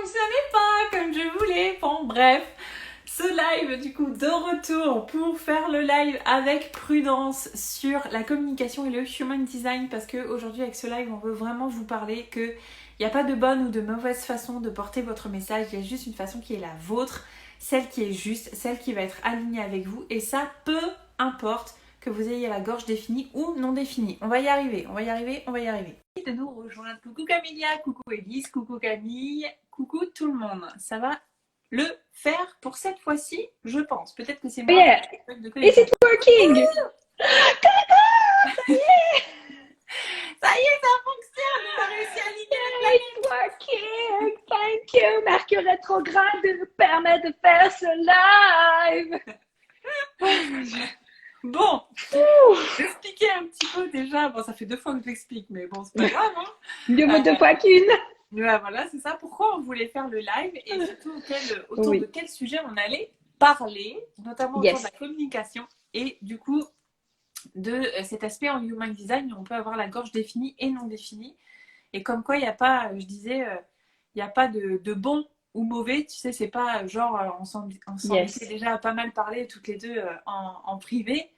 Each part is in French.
fonctionnait pas comme je voulais. Bon, bref. Ce live, du coup, de retour pour faire le live avec Prudence sur la communication et le human design, parce qu'aujourd'hui, avec ce live, on veut vraiment vous parler qu'il n'y a pas de bonne ou de mauvaise façon de porter votre message. Il y a juste une façon qui est la vôtre, celle qui est juste, celle qui va être alignée avec vous. Et ça, peu importe que vous ayez la gorge définie ou non définie. On va y arriver, on va y arriver, on va y arriver. De nous rejoindre. Coucou Camilia, coucou Elise, coucou Camille, coucou tout le monde. Ça va le faire pour cette fois-ci, je pense. Peut-être que c'est moi Yeah. qui ai pas de Is connexion. it working? Ça y est, ça fonctionne. On a réussi à aligner la planète. It's working! Thank you! Mercure rétrograde nous permet de faire ce live! Bon, j'expliquais un petit peu déjà. Bon, ça fait 2 fois que je l'explique, mais bon, c'est pas grave. Hein. Mieux vaut deux fois qu'une. Voilà, c'est ça. Pourquoi on voulait faire le live et surtout autour de quel sujet on allait parler, notamment autour de la communication et du coup de cet aspect en human design où on peut avoir la gorge définie et non définie. Et comme quoi, il n'y a pas, je disais, il n'y a pas de bon ou mauvais. Tu sais, c'est pas genre, on s'en était déjà pas mal parlé toutes les deux en privé.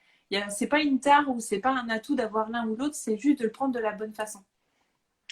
C'est pas une tare ou c'est pas un atout d'avoir l'un ou l'autre, c'est juste de le prendre de la bonne façon.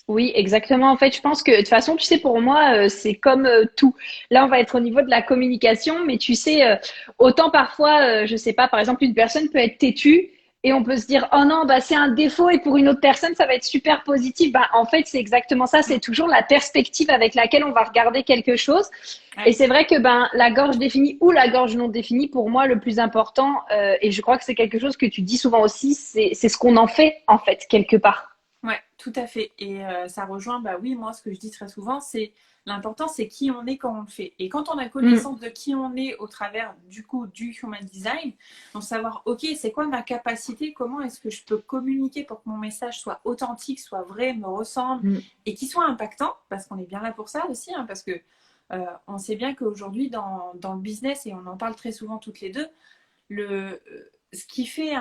Oui, exactement. En fait, je pense que de toute façon, tu sais, pour moi, c'est comme tout. Là, on va être au niveau de la communication, mais tu sais, autant parfois, je sais pas, par exemple, une personne peut être têtue et on peut se dire, oh non, bah c'est un défaut et pour une autre personne, ça va être super positif. Bah en fait, c'est exactement ça. C'est toujours la perspective avec laquelle on va regarder quelque chose. Ouais. Et c'est vrai que ben la gorge définie ou la gorge non définie, pour moi, le plus important, et je crois que c'est quelque chose que tu dis souvent aussi, c'est ce qu'on en fait en fait quelque part. Ouais, tout à fait. Et ça rejoint, bah oui, moi, ce que je dis très souvent, c'est l'important, c'est qui on est quand on le fait. Et quand on a connaissance de qui on est au travers, du coup, du human design, donc savoir, ok, c'est quoi ma capacité, comment est-ce que je peux communiquer pour que mon message soit authentique, soit vrai, me ressemble et qu'il soit impactant, parce qu'on est bien là pour ça aussi, hein, parce que on sait bien qu'aujourd'hui, dans le business, et on en parle très souvent toutes les deux, ce qui fait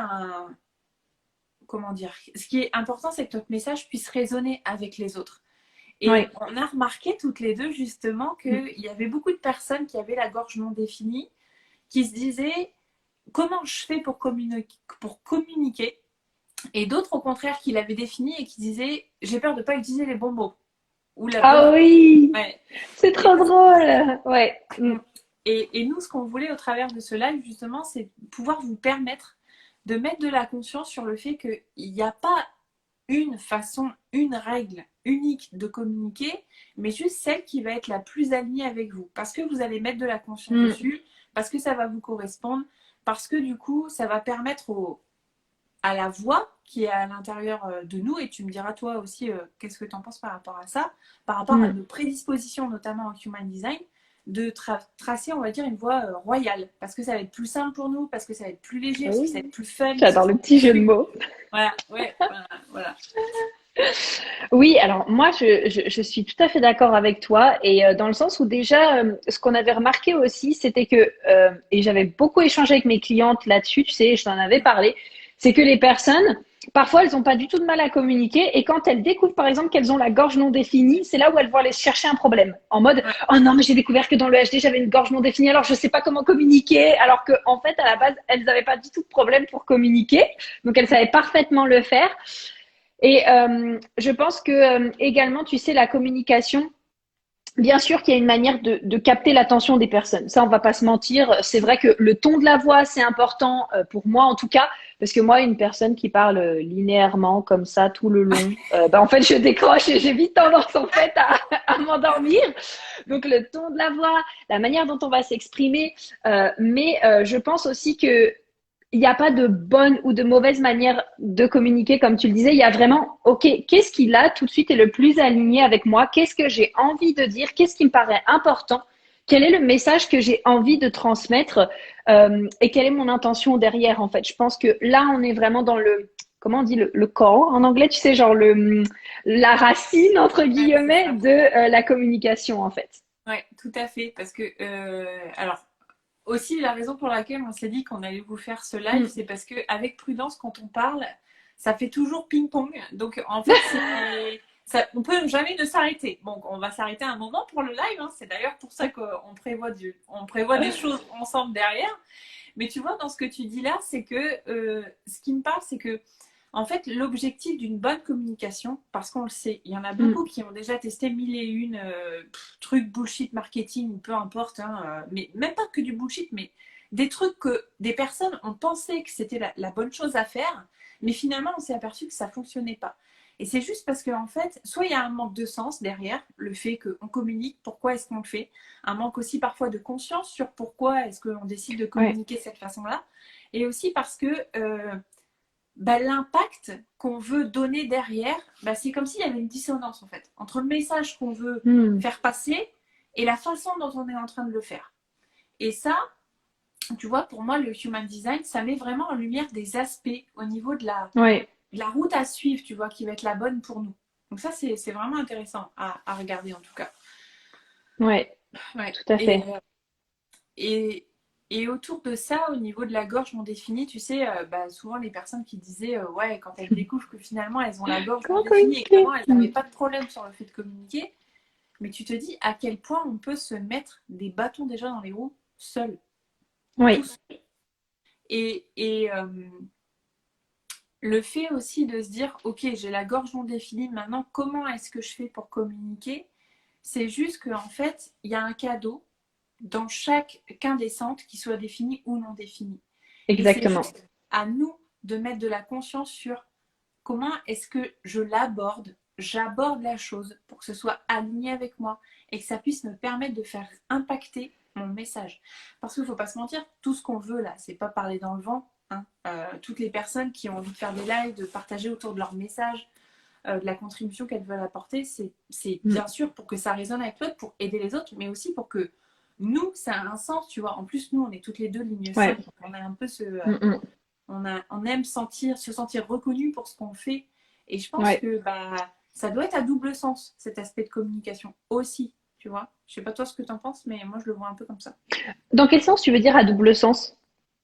comment dire, ce qui est important, c'est que notre message puisse résonner avec les autres. Et Oui. on a remarqué toutes les deux justement qu'il y avait beaucoup de personnes qui avaient la gorge non définie, qui se disaient comment je fais pour communiquer, et d'autres au contraire qui l'avaient défini et qui disaient j'ai peur de ne pas utiliser les bons mots. Ou la Ah bonne... oui, ouais. c'est trop drôle. Ouais. Et nous, ce qu'on voulait au travers de ce live, justement, c'est pouvoir vous permettre de mettre de la conscience sur le fait qu'il n'y a pas une façon, une règle unique de communiquer, mais juste celle qui va être la plus alignée avec vous. Parce que vous allez mettre de la conscience dessus, parce que ça va vous correspondre, parce que du coup, ça va permettre à la voix qui est à l'intérieur de nous, et tu me diras toi aussi qu'est-ce que tu en penses par rapport à ça, par rapport à nos prédispositions, notamment en human design, de tracer, on va dire, une voie royale, parce que ça va être plus simple pour nous, parce que ça va être plus léger, parce que ça va être plus fun. J'adore le petit jeu de mots. Voilà, ouais, voilà. Oui, alors moi, je suis tout à fait d'accord avec toi et dans le sens où déjà, ce qu'on avait remarqué aussi, c'était que, et j'avais beaucoup échangé avec mes clientes là-dessus, tu sais, je t'en avais parlé, c'est que les personnes, parfois, elles n'ont pas du tout de mal à communiquer et quand elles découvrent, par exemple, qu'elles ont la gorge non définie, c'est là où elles vont aller chercher un problème. En mode, oh non, mais j'ai découvert que dans le HD, j'avais une gorge non définie, alors je sais pas comment communiquer, alors que en fait, à la base, elles n'avaient pas du tout de problème pour communiquer, donc elles savaient parfaitement le faire. Et je pense que également, tu sais, la communication, bien sûr qu'il y a une manière de capter l'attention des personnes. Ça, on va pas se mentir. C'est vrai que le ton de la voix, c'est important pour moi en tout cas, parce que moi, une personne qui parle linéairement comme ça tout le long, bah, en fait, je décroche et j'ai vite tendance en fait à m'endormir. Donc le ton de la voix, la manière dont on va s'exprimer, mais je pense aussi que il n'y a pas de bonne ou de mauvaise manière de communiquer, comme tu le disais. Il y a vraiment, OK, qu'est-ce qui là tout de suite est le plus aligné avec moi? Qu'est-ce que j'ai envie de dire? Qu'est-ce qui me paraît important? Quel est le message que j'ai envie de transmettre? Et quelle est mon intention derrière, en fait? Je pense que là, on est vraiment dans comment on dit, le core en anglais, tu sais, genre la racine, entre guillemets, de la communication, en fait. Ouais, tout à fait. Parce que, alors, aussi, la raison pour laquelle on s'est dit qu'on allait vous faire ce live, c'est parce qu'avec Prudence, quand on parle, ça fait toujours ping-pong. Donc, en fait, on peut jamais ne s'arrêter. Bon, on va s'arrêter un moment pour le live, hein. C'est d'ailleurs pour ça qu'on prévoit des choses ensemble derrière. Mais tu vois, dans ce que tu dis là, c'est que ce qui me parle, c'est que en fait, l'objectif d'une bonne communication, parce qu'on le sait, il y en a beaucoup qui ont déjà testé mille et une trucs bullshit marketing, peu importe, hein, mais même pas que du bullshit, mais des trucs que des personnes ont pensé que c'était la bonne chose à faire, mais finalement, on s'est aperçu que ça fonctionnait pas. Et c'est juste parce qu'en fait, soit il y a un manque de sens derrière le fait qu'on communique, pourquoi est-ce qu'on le fait, un manque aussi parfois de conscience sur pourquoi est-ce qu'on décide de Ouais, communiquer de cette façon-là, et aussi parce que bah, l'impact qu'on veut donner derrière, bah, c'est comme s'il y avait une dissonance en fait, entre le message qu'on veut hmm, faire passer et la façon dont on est en train de le faire. Et ça, tu vois, pour moi, le human design, ça met vraiment en lumière des aspects au niveau ouais, de la route à suivre, tu vois, qui va être la bonne pour nous. Donc ça, c'est vraiment intéressant à regarder en tout cas. ouais, Ouais. tout à fait. Et, et autour de ça, au niveau de la gorge non définie, tu sais, bah, souvent les personnes qui disaient, ouais, quand elles découvrent que finalement elles ont la gorge non Comment définie et qu'avant communiquer? elles n'avaient pas de problème sur le fait de communiquer, mais tu te dis à quel point on peut se mettre des bâtons déjà dans les roues seul, tout Oui, seul. Et le fait aussi de se dire, ok, j'ai la gorge non définie, maintenant comment est-ce que je fais pour communiquer? C'est juste qu'en fait, il y a un cadeau dans chaque incandescente qui soit définie ou non définie. Et c'est exactement. juste à nous de mettre de la conscience sur comment est-ce que je l'aborde, j'aborde la chose pour que ce soit aligné avec moi et que ça puisse me permettre de faire impacter mon message. Parce qu'il ne faut pas se mentir, tout ce qu'on veut là, c'est pas parler dans le vent. Hein. Toutes les personnes qui ont envie de faire des lives, de partager autour de leur message, de la contribution qu'elles veulent apporter, c'est Mm. bien sûr pour que ça résonne avec l'autre, pour aider les autres, mais aussi pour que nous, ça a un sens, tu vois. En plus, nous, on est toutes les deux ligne Ouais. 5, on a un peu Mm, mm. on aime se sentir reconnu pour ce qu'on fait. Et je pense Ouais. que bah, ça doit être à double sens, cet aspect de communication aussi, tu vois. Je sais pas toi ce que tu en penses, mais moi, je le vois un peu comme ça. Dans quel sens tu veux dire à double sens?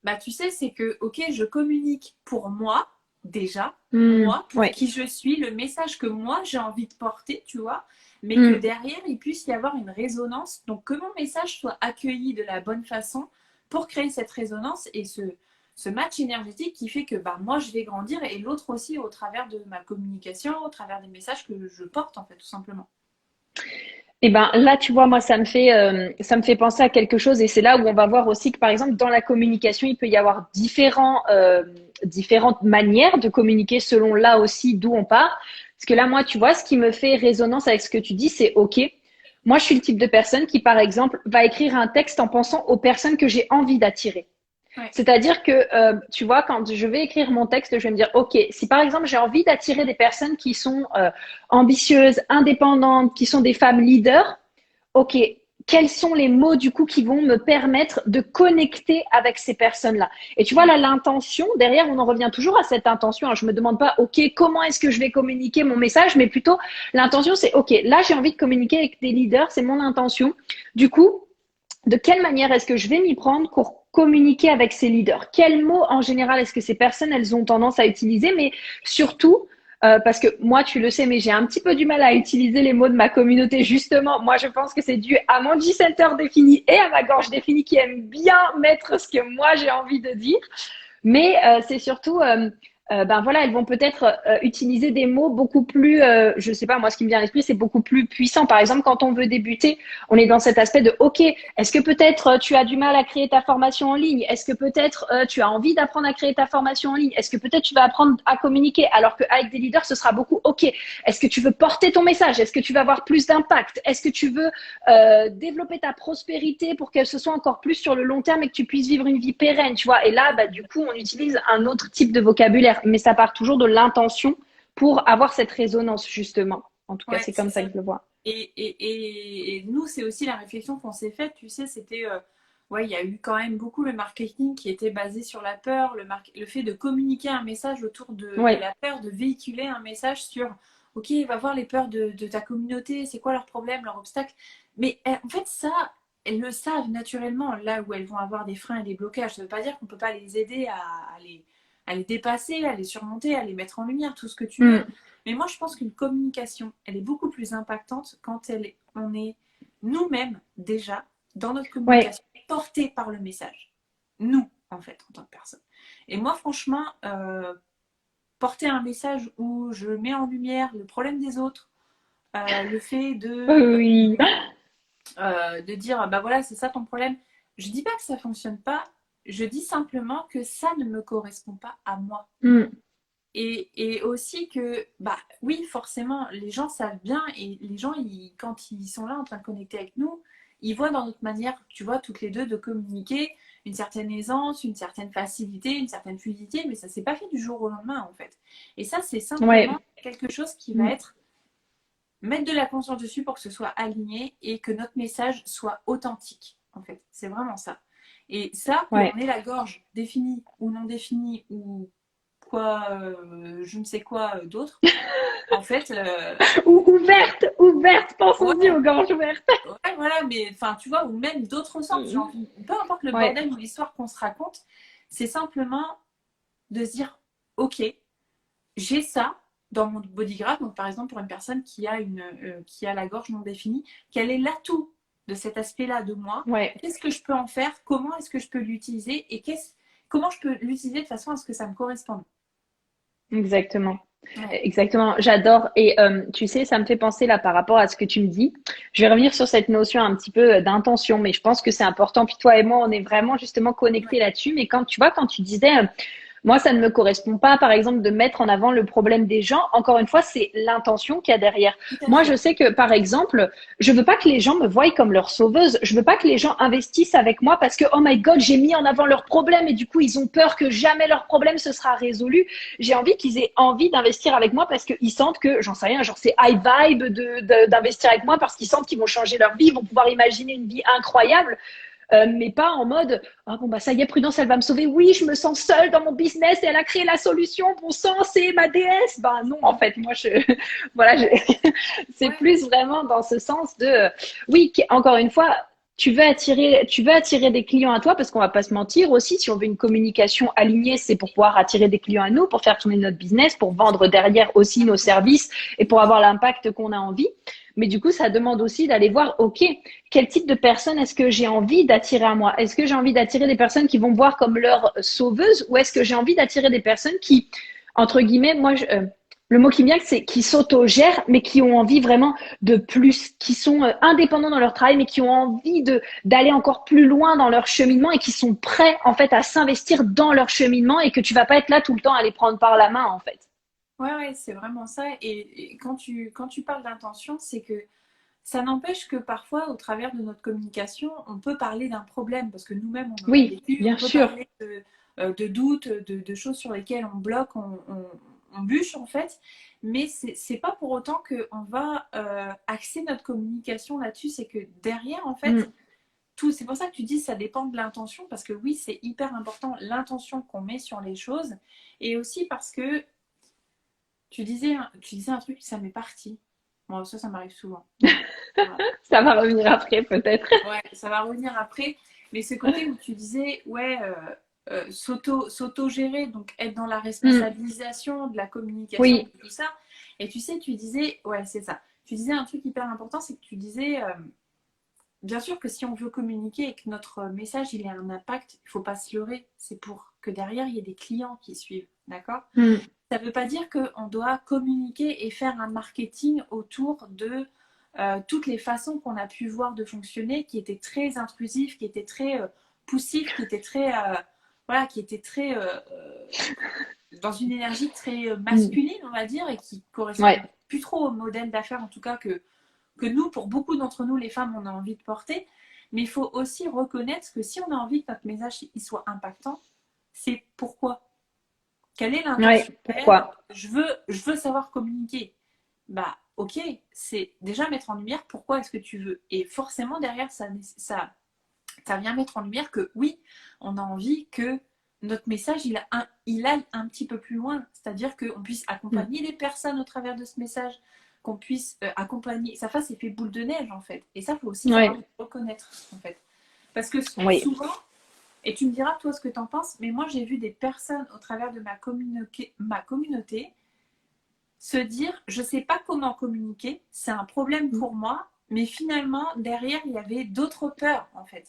Bah, tu sais, c'est que, ok, je communique pour moi, déjà, Mm, moi, pour ouais. qui je suis, le message que moi j'ai envie de porter, tu vois, mais que Mm, derrière, il puisse y avoir une résonance, donc que mon message soit accueilli de la bonne façon pour créer cette résonance et ce match énergétique qui fait que bah, moi, je vais grandir et l'autre aussi au travers de ma communication, au travers des messages que je porte, en fait, tout simplement. eh ben là, tu vois, moi, ça me fait penser à quelque chose, et c'est là où on va voir aussi que, par exemple, dans la communication, il peut y avoir différentes manières de communiquer selon là aussi d'où on part. Parce que là, moi, tu vois, ce qui me fait résonance avec ce que tu dis, c'est OK. Moi, je suis le type de personne qui, par exemple, va écrire un texte en pensant aux personnes que j'ai envie d'attirer. Ouais, C'est-à-dire que, tu vois, quand je vais écrire mon texte, je vais me dire, OK, si par exemple j'ai envie d'attirer des personnes qui sont ambitieuses, indépendantes, qui sont des femmes leaders, OK, quels sont les mots du coup qui vont me permettre de connecter avec ces personnes-là? Et tu vois, ouais, là, l'intention, derrière, on en revient toujours à cette intention. Hein. Je me demande pas, OK, comment est-ce que je vais communiquer mon message, mais plutôt l'intention, c'est, OK, là, j'ai envie de communiquer avec des leaders, c'est mon intention. Du coup, de quelle manière est-ce que je vais m'y prendre pour communiquer avec ces leaders? Quels mots en général est-ce que ces personnes elles ont tendance à utiliser? Mais surtout, parce que moi tu le sais, mais j'ai un petit peu du mal à utiliser les mots de ma communauté justement. Moi je pense que c'est dû à mon G-Center défini et à ma gorge définie qui aime bien mettre ce que moi j'ai envie de dire. Mais c'est surtout, ben voilà, elles vont peut-être utiliser des mots beaucoup plus, je sais pas, moi ce qui me vient à l'esprit, c'est beaucoup plus puissant. Par exemple, quand on veut débuter, on est dans cet aspect de, OK, est-ce que peut-être tu as du mal à créer ta formation en ligne? Est-ce que peut-être tu as envie d'apprendre à créer ta formation en ligne? Est-ce que peut-être tu vas apprendre à communiquer? Alors qu'avec des leaders, ce sera beaucoup, OK, est-ce que tu veux porter ton message? Est-ce que tu vas avoir plus d'impact? Est-ce que tu veux développer ta prospérité pour qu'elle se soit encore plus sur le long terme et que tu puisses vivre une vie pérenne, tu vois. Et là, bah, du coup, on utilise un autre type de vocabulaire, mais ça part toujours de l'intention pour avoir cette résonance, justement. En tout cas, ouais, c'est c'est comme ça ça. que je le vois. Et nous, c'est aussi la réflexion qu'on s'est faite, tu sais, c'était, ouais, il y a eu quand même beaucoup le marketing qui était basé sur la peur, le fait de communiquer un message autour de Oui, la peur, de véhiculer un message sur, ok, va voir les peurs de ta communauté, c'est quoi leurs problèmes, leurs obstacles. Mais en fait, ça, elles le savent naturellement, là où elles vont avoir des freins et des blocages. Ça ne veut pas dire qu'on ne peut pas les aider à les dépasser, à les surmonter, à les mettre en lumière, tout ce que tu veux. Mm. Mais moi, je pense qu'une communication, elle est beaucoup plus impactante quand on est nous-mêmes déjà dans notre Ouais, communication portés par le message. Nous, en fait, en tant que personne. Et moi, franchement, porter un message où je mets en lumière le problème des autres, le fait oui. de dire, bah voilà, c'est ça ton problème. Je dis pas que ça fonctionne pas, je dis simplement que ça ne me correspond pas à moi. Mm. Et aussi que, bah oui, forcément, les gens savent bien et les gens, quand ils sont là en train de connecter avec nous, ils voient dans notre manière, tu vois, toutes les deux de communiquer une certaine aisance, une certaine facilité, une certaine fluidité, mais ça s'est pas fait du jour au lendemain en fait. Et ça, c'est simplement Ouais. quelque chose qui va Mm. être mettre de la conscience dessus pour que ce soit aligné et que notre message soit authentique en fait. C'est vraiment ça. Et ça, Ouais. qu'on ait la gorge définie ou non définie ou quoi, je ne sais quoi d'autre. En fait, Ou ouverte, ouverte, pensons-y ouais, aux gorges ouvertes. ouais, voilà, mais enfin, tu vois, ou même d'autres sens, Mm. genre, peu importe le Ouais. bordel ou l'histoire qu'on se raconte, c'est simplement de se dire, ok, j'ai ça dans mon bodygraph, donc par exemple pour une personne qui a la gorge non définie, quel est l'atout de cet aspect-là de moi, Ouais. qu'est-ce que je peux en faire, comment est-ce que je peux l'utiliser et comment je peux l'utiliser de façon à ce que ça me corresponde. Exactement. Ouais. Exactement, j'adore. Et tu sais, ça me fait penser là par rapport à ce que tu me dis. Je vais revenir sur cette notion un petit peu d'intention, mais je pense que c'est important. Puis toi et moi, on est vraiment justement connectés Ouais, là-dessus. Mais quand tu vois, quand tu disais, moi, ça ne me correspond pas, par exemple, de mettre en avant le problème des gens. Encore une fois, c'est l'intention qu'il y a derrière. tout à Moi, je fait. sais que, par exemple, je veux pas que les gens me voient comme leur sauveuse. Je veux pas que les gens investissent avec moi parce que, oh my God, j'ai mis en avant leurs problèmes et du coup, ils ont peur que jamais leur problème se sera résolu. J'ai envie qu'ils aient envie d'investir avec moi parce qu'ils sentent que, j'en sais rien, genre c'est high vibe d'investir avec moi parce qu'ils sentent qu'ils vont changer leur vie, ils vont pouvoir imaginer une vie incroyable. Mais pas en mode ah bon bah ça y est Prudence elle va me sauver, oui je me sens seule dans mon business et elle a créé la solution, bon sang c'est ma déesse. Ben non en fait moi je voilà je... c'est Ouais, plus vraiment dans ce sens de oui encore une fois tu veux attirer des clients à toi parce qu'on va pas se mentir aussi, si on veut une communication alignée, c'est pour pouvoir attirer des clients à nous, pour faire tourner notre business, pour vendre derrière aussi nos services et pour avoir l'impact qu'on a envie. Mais du coup, ça demande aussi d'aller voir, OK, quel type de personne est-ce que j'ai envie d'attirer à moi? Est-ce que j'ai envie d'attirer des personnes qui vont me voir comme leur sauveuse ou est-ce que j'ai envie d'attirer des personnes qui, entre guillemets, le mot qui me vient, c'est qui s'autogèrent, mais qui ont envie vraiment de plus, qui sont indépendants dans leur travail, mais qui ont envie d'aller encore plus loin dans leur cheminement et qui sont prêts, en fait, à s'investir dans leur cheminement et que tu vas pas être là tout le temps à les prendre par la main, en fait. ouais, c'est vraiment ça. Et quand tu parles d'intention, c'est que ça n'empêche que parfois, au travers de notre communication, on peut parler d'un problème parce que nous-mêmes, on en a Oui, vécu. On bien peut sûr. parler de doutes, de choses sur lesquelles on bloque, on bûche en fait. Mais c'est pas pour autant qu'on va axer notre communication là-dessus. C'est que derrière, en fait, Mm. c'est pour ça que tu dis ça dépend de l'intention parce que oui, c'est hyper important l'intention qu'on met sur les choses. Et aussi parce que tu disais un truc, ça m'est parti. Bon, ça m'arrive souvent. Voilà. Ça va revenir après, peut-être. Ouais, ça va revenir après. Mais ce côté où tu disais, ouais, s'auto-gérer, donc être dans la Mm. responsabilisation de la communication, Oui, de tout ça. Et tu sais, tu disais, ouais, c'est ça. Tu disais un truc hyper important, c'est que tu disais, bien sûr que si on veut communiquer et que notre message il ait un impact, il ne faut pas se leurrer. C'est pour que derrière il y ait des clients qui suivent, d'accord? mm. Ça ne veut pas dire qu'on doit communiquer et faire un marketing autour de toutes les façons qu'on a pu voir de fonctionner, qui étaient très intrusifs, qui étaient très poussifs, qui étaient très, voilà, qui étaient très dans une énergie très Mm. masculine, on va dire, et qui correspondent Ouais, plus trop au modèle d'affaires, en tout cas que nous, pour beaucoup d'entre nous, les femmes, on a envie de porter. Mais il faut aussi reconnaître que si on a envie que notre message il soit impactant, c'est pourquoi. Quelle est ouais, l'intention derrière? pourquoi? Je veux savoir communiquer. Bah, ok, c'est déjà mettre en lumière pourquoi est-ce que tu veux. Et forcément, derrière, ça vient mettre en lumière que oui, on a envie que notre message, il aille un petit peu plus loin. C'est-à-dire qu'on puisse Mm. accompagner les personnes au travers de ce message, qu'on puisse accompagner, ça fasse effet boule de neige, en fait. Et ça, il faut aussi savoir Ouais, le reconnaître, en fait. Parce que oui, souvent, Et tu me diras, toi, ce que tu en penses. Mais moi, j'ai vu des personnes au travers de ma communauté se dire, je ne sais pas comment communiquer, c'est un problème pour moi. Mais finalement, derrière, il y avait d'autres peurs, en fait.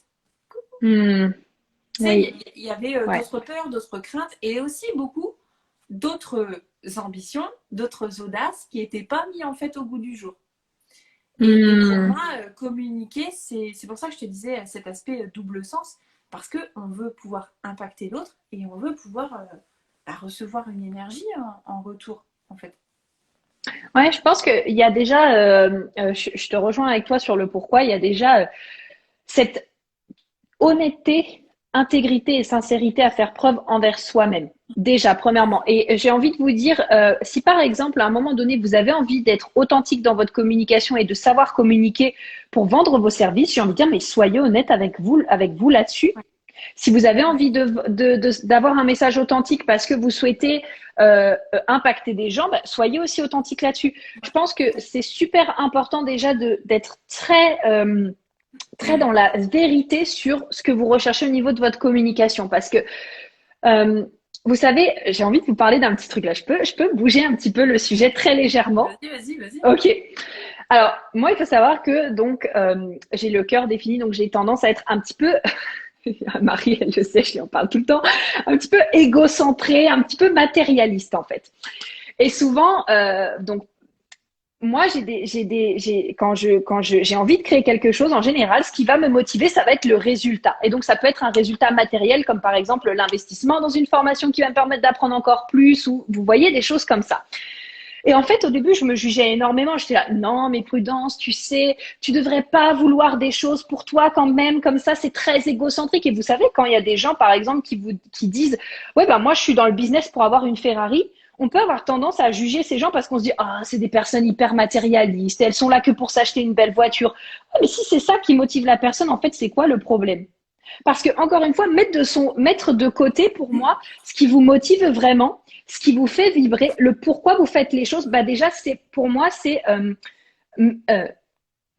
Hmm, Tu sais, oui, il y avait ouais. d'autres peurs, d'autres craintes et aussi beaucoup d'autres ambitions, d'autres audaces qui n'étaient pas mis en fait au goût du jour. Et pour Hmm. moi, communiquer, c'est pour ça que je te disais cet aspect double sens, parce qu'on veut pouvoir impacter l'autre et on veut pouvoir recevoir une énergie en retour, en fait. Ouais, je pense qu'il y a déjà, je te rejoins avec toi sur le pourquoi, il y a déjà cette honnêteté, intégrité et sincérité à faire preuve envers soi-même. Déjà, premièrement. Et j'ai envie de vous dire, si par exemple, à un moment donné, vous avez envie d'être authentique dans votre communication et de savoir communiquer pour vendre vos services, j'ai envie de dire, mais soyez honnête avec vous là-dessus. Ouais, Si vous avez ouais, envie d'avoir un message authentique parce que vous souhaitez impacter des gens, bah, soyez aussi authentique là-dessus. Je pense que c'est super important déjà d'être très dans la vérité sur ce que vous recherchez au niveau de votre communication. Parce que, euh, vous savez, j'ai envie de vous parler d'un petit truc là. Je peux bouger un petit peu le sujet très légèrement. vas-y, vas-y, vas-y. Ok. Alors, moi, il faut savoir que donc j'ai le cœur défini, donc j'ai tendance à être un petit peu, Marie, elle le sait, je lui en parle tout le temps, un petit peu égocentrée, un petit peu matérialiste en fait. Et souvent, donc moi, j'ai envie de créer quelque chose, en général, ce qui va me motiver, ça va être le résultat. Et donc, ça peut être un résultat matériel, comme par exemple l'investissement dans une formation qui va me permettre d'apprendre encore plus, ou vous voyez, des choses comme ça. Et en fait, au début, je me jugeais énormément. J'étais là, non, mais Prudence, tu sais, tu devrais pas vouloir des choses pour toi quand même, comme ça, c'est très égocentrique. Et vous savez, quand il y a des gens, par exemple, qui disent, ouais, ben moi, je suis dans le business pour avoir une Ferrari, on peut avoir tendance à juger ces gens parce qu'on se dit, ah, c'est des personnes hyper matérialistes, elles sont là que pour s'acheter une belle voiture. Ouais, mais si c'est ça qui motive la personne, en fait, c'est quoi le problème? Parce que, encore une fois, mettre de côté, pour moi, ce qui vous motive vraiment, ce qui vous fait vibrer, le pourquoi vous faites les choses, bah déjà, pour moi, c'est euh,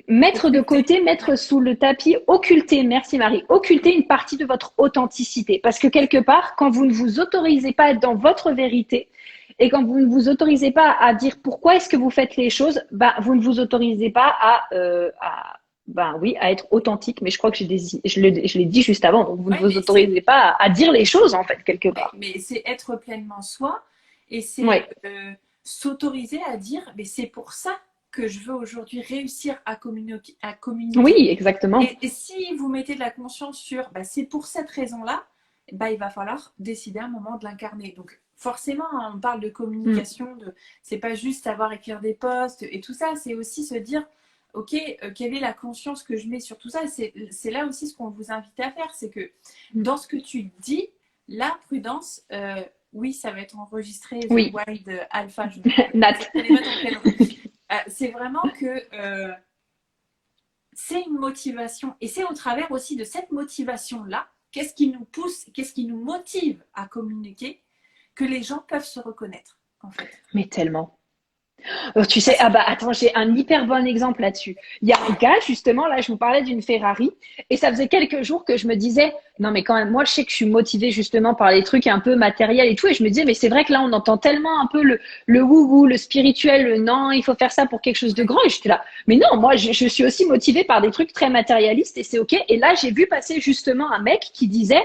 mettre de Occulter. côté, Ouais, mettre sous le tapis, occulter, merci Marie, occulter une partie de votre authenticité. Parce que quelque part, quand vous ne vous autorisez pas à être dans votre vérité, et quand vous ne vous autorisez pas à dire pourquoi est-ce que vous faites les choses, bah, vous ne vous autorisez pas ben oui, à être authentique. Mais je crois que je l'ai dit juste avant. Donc vous ne ouais, vous mais c'est autorisez pas à dire les choses en fait quelque ouais, part. mais c'est être pleinement soi et Oui, c'est s'autoriser à dire, mais c'est pour ça que je veux aujourd'hui réussir à communiquer. oui, exactement. Et si vous mettez de la conscience sur, bah, c'est pour cette raison-là, bah, il va falloir décider un moment de l'incarner. Donc forcément, hein, on parle de Mm. communication, c'est pas juste savoir écrire des posts et tout ça, c'est aussi se dire, ok, quelle est la conscience que je mets sur tout ça. C'est là aussi ce qu'on vous invite à faire, c'est que dans ce que tu dis, la prudence, oui, ça va être enregistré The Oui, Wild Alpha, je Nat. ne connais pas ton prénom. C'est vraiment que c'est une motivation. Et c'est au travers aussi de cette motivation-là, qu'est-ce qui nous pousse, qu'est-ce qui nous motive à communiquer, que les gens peuvent se reconnaître, en fait. Mais tellement. Tu sais, Parce ah que, bah attends, j'ai un hyper bon exemple là-dessus. Il y a un gars, justement, là, je vous parlais d'une Ferrari, et ça faisait quelques jours que je me disais, non mais quand même, moi je sais que je suis motivée justement par les trucs un peu matériels et tout, et je me disais, mais c'est vrai que là on entend tellement un peu le wou-wou, le spirituel, le non, il faut faire ça pour quelque chose de ouais, grand, et j'étais là, mais non, moi je suis aussi motivée par des trucs très matérialistes, et c'est ok. Et là j'ai vu passer justement un mec qui disait,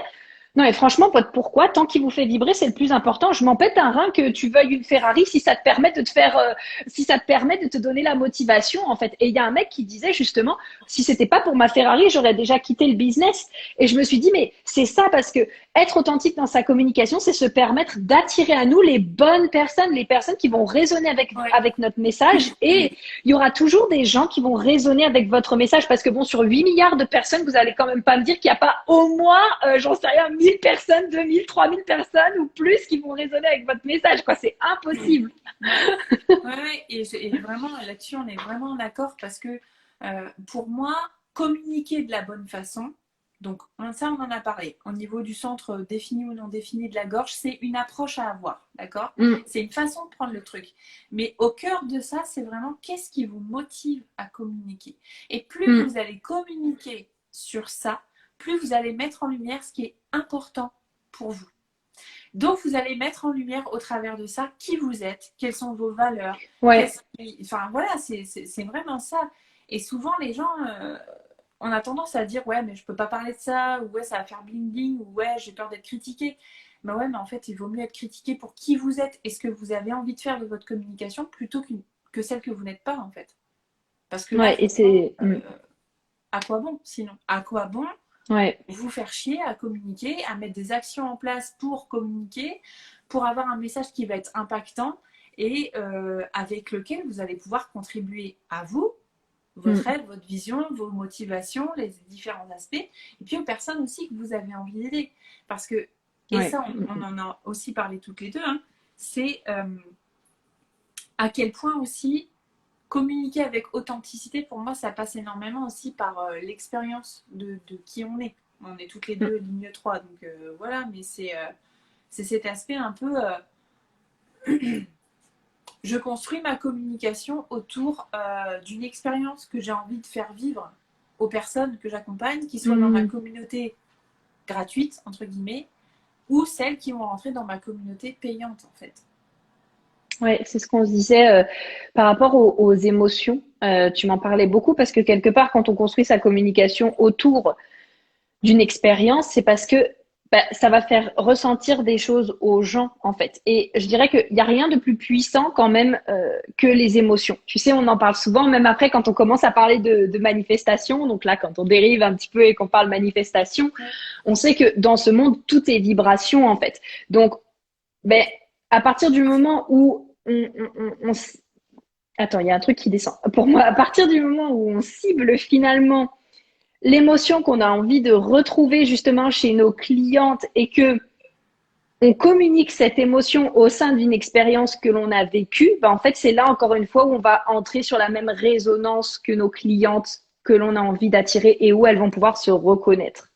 non, mais franchement, pourquoi? Tant qu'il vous fait vibrer, c'est le plus important. Je m'en pète un rein que tu veuilles une Ferrari si ça te permet de te faire, si ça te permet de te donner la motivation, en fait. Et il y a un mec qui disait justement, si c'était pas pour ma Ferrari, j'aurais déjà quitté le business. Et je me suis dit, mais c'est ça parce que être authentique dans sa communication, c'est se permettre d'attirer à nous les bonnes personnes, les personnes qui vont résonner ouais, avec notre message. Et il y aura toujours des gens qui vont résonner avec votre message parce que bon, sur 8 milliards de personnes, vous allez quand même pas me dire qu'il n'y a pas au moins, j'en sais rien, 1000 personnes, 2000, 3000 personnes ou plus qui vont résonner avec votre message, quoi. C'est impossible. ouais, ouais, et vraiment là-dessus, on est vraiment d'accord parce que pour moi, communiquer de la bonne façon, donc ça, on en a parlé. Au niveau du centre défini ou non défini de la gorge, c'est une approche à avoir, d'accord? Mm, C'est une façon de prendre le truc. Mais au cœur de ça, c'est vraiment qu'est-ce qui vous motive à communiquer. Et plus mm, vous allez communiquer sur ça, plus vous allez mettre en lumière ce qui est important pour vous. Donc, vous allez mettre en lumière au travers de ça qui vous êtes, quelles sont vos valeurs. Ouais, Enfin, voilà, c'est vraiment ça. Et souvent, les gens, on a tendance à dire, ouais, mais je peux pas parler de ça, ou ouais, ça va faire bling bling, ou ouais, j'ai peur d'être critiqué. Mais ouais, mais en fait, il vaut mieux être critiqué pour qui vous êtes et ce que vous avez envie de faire de votre communication plutôt que celle que vous n'êtes pas, en fait. Parce que là, ouais, et franchement, c'est, à quoi bon sinon? À quoi bon ouais. vous faire chier à communiquer, à mettre des actions en place pour communiquer, pour avoir un message qui va être impactant et avec lequel vous allez pouvoir contribuer à vous, votre Mm. aide, votre vision, vos motivations, les différents aspects, et puis aux personnes aussi que vous avez envie d'aider. Parce que, et Ouais. ça, on en a aussi parlé toutes les deux, hein, c'est à quel point aussi communiquer avec authenticité, pour moi, ça passe énormément aussi par l'expérience de qui on est. On est toutes les Mm. deux ligne 3, donc voilà, mais c'est cet aspect un peu. Je construis ma communication autour d'une expérience que j'ai envie de faire vivre aux personnes que j'accompagne, qui soient dans ma Mm. communauté gratuite, entre guillemets, ou celles qui vont rentrer dans ma communauté payante, en fait. Ouais, c'est ce qu'on se disait par rapport aux émotions. Tu m'en parlais beaucoup parce que quelque part, quand on construit sa communication autour d'une expérience, c'est parce que bah, ça va faire ressentir des choses aux gens, en fait. Et je dirais qu'il n'y a rien de plus puissant quand même que les émotions. Tu sais, on en parle souvent, même après quand on commence à parler de manifestation. Donc là, quand on dérive un petit peu et qu'on parle manifestation, Ouais. on sait que dans ce monde, tout est vibration, en fait. Donc, ben, à partir du moment où attends, il y a un truc qui descend. Pour moi, à partir du moment où on cible finalement l'émotion qu'on a envie de retrouver justement chez nos clientes et que on communique cette émotion au sein d'une expérience que l'on a vécue, ben en fait, c'est là encore une fois où on va entrer sur la même résonance que nos clientes que l'on a envie d'attirer et où elles vont pouvoir se reconnaître.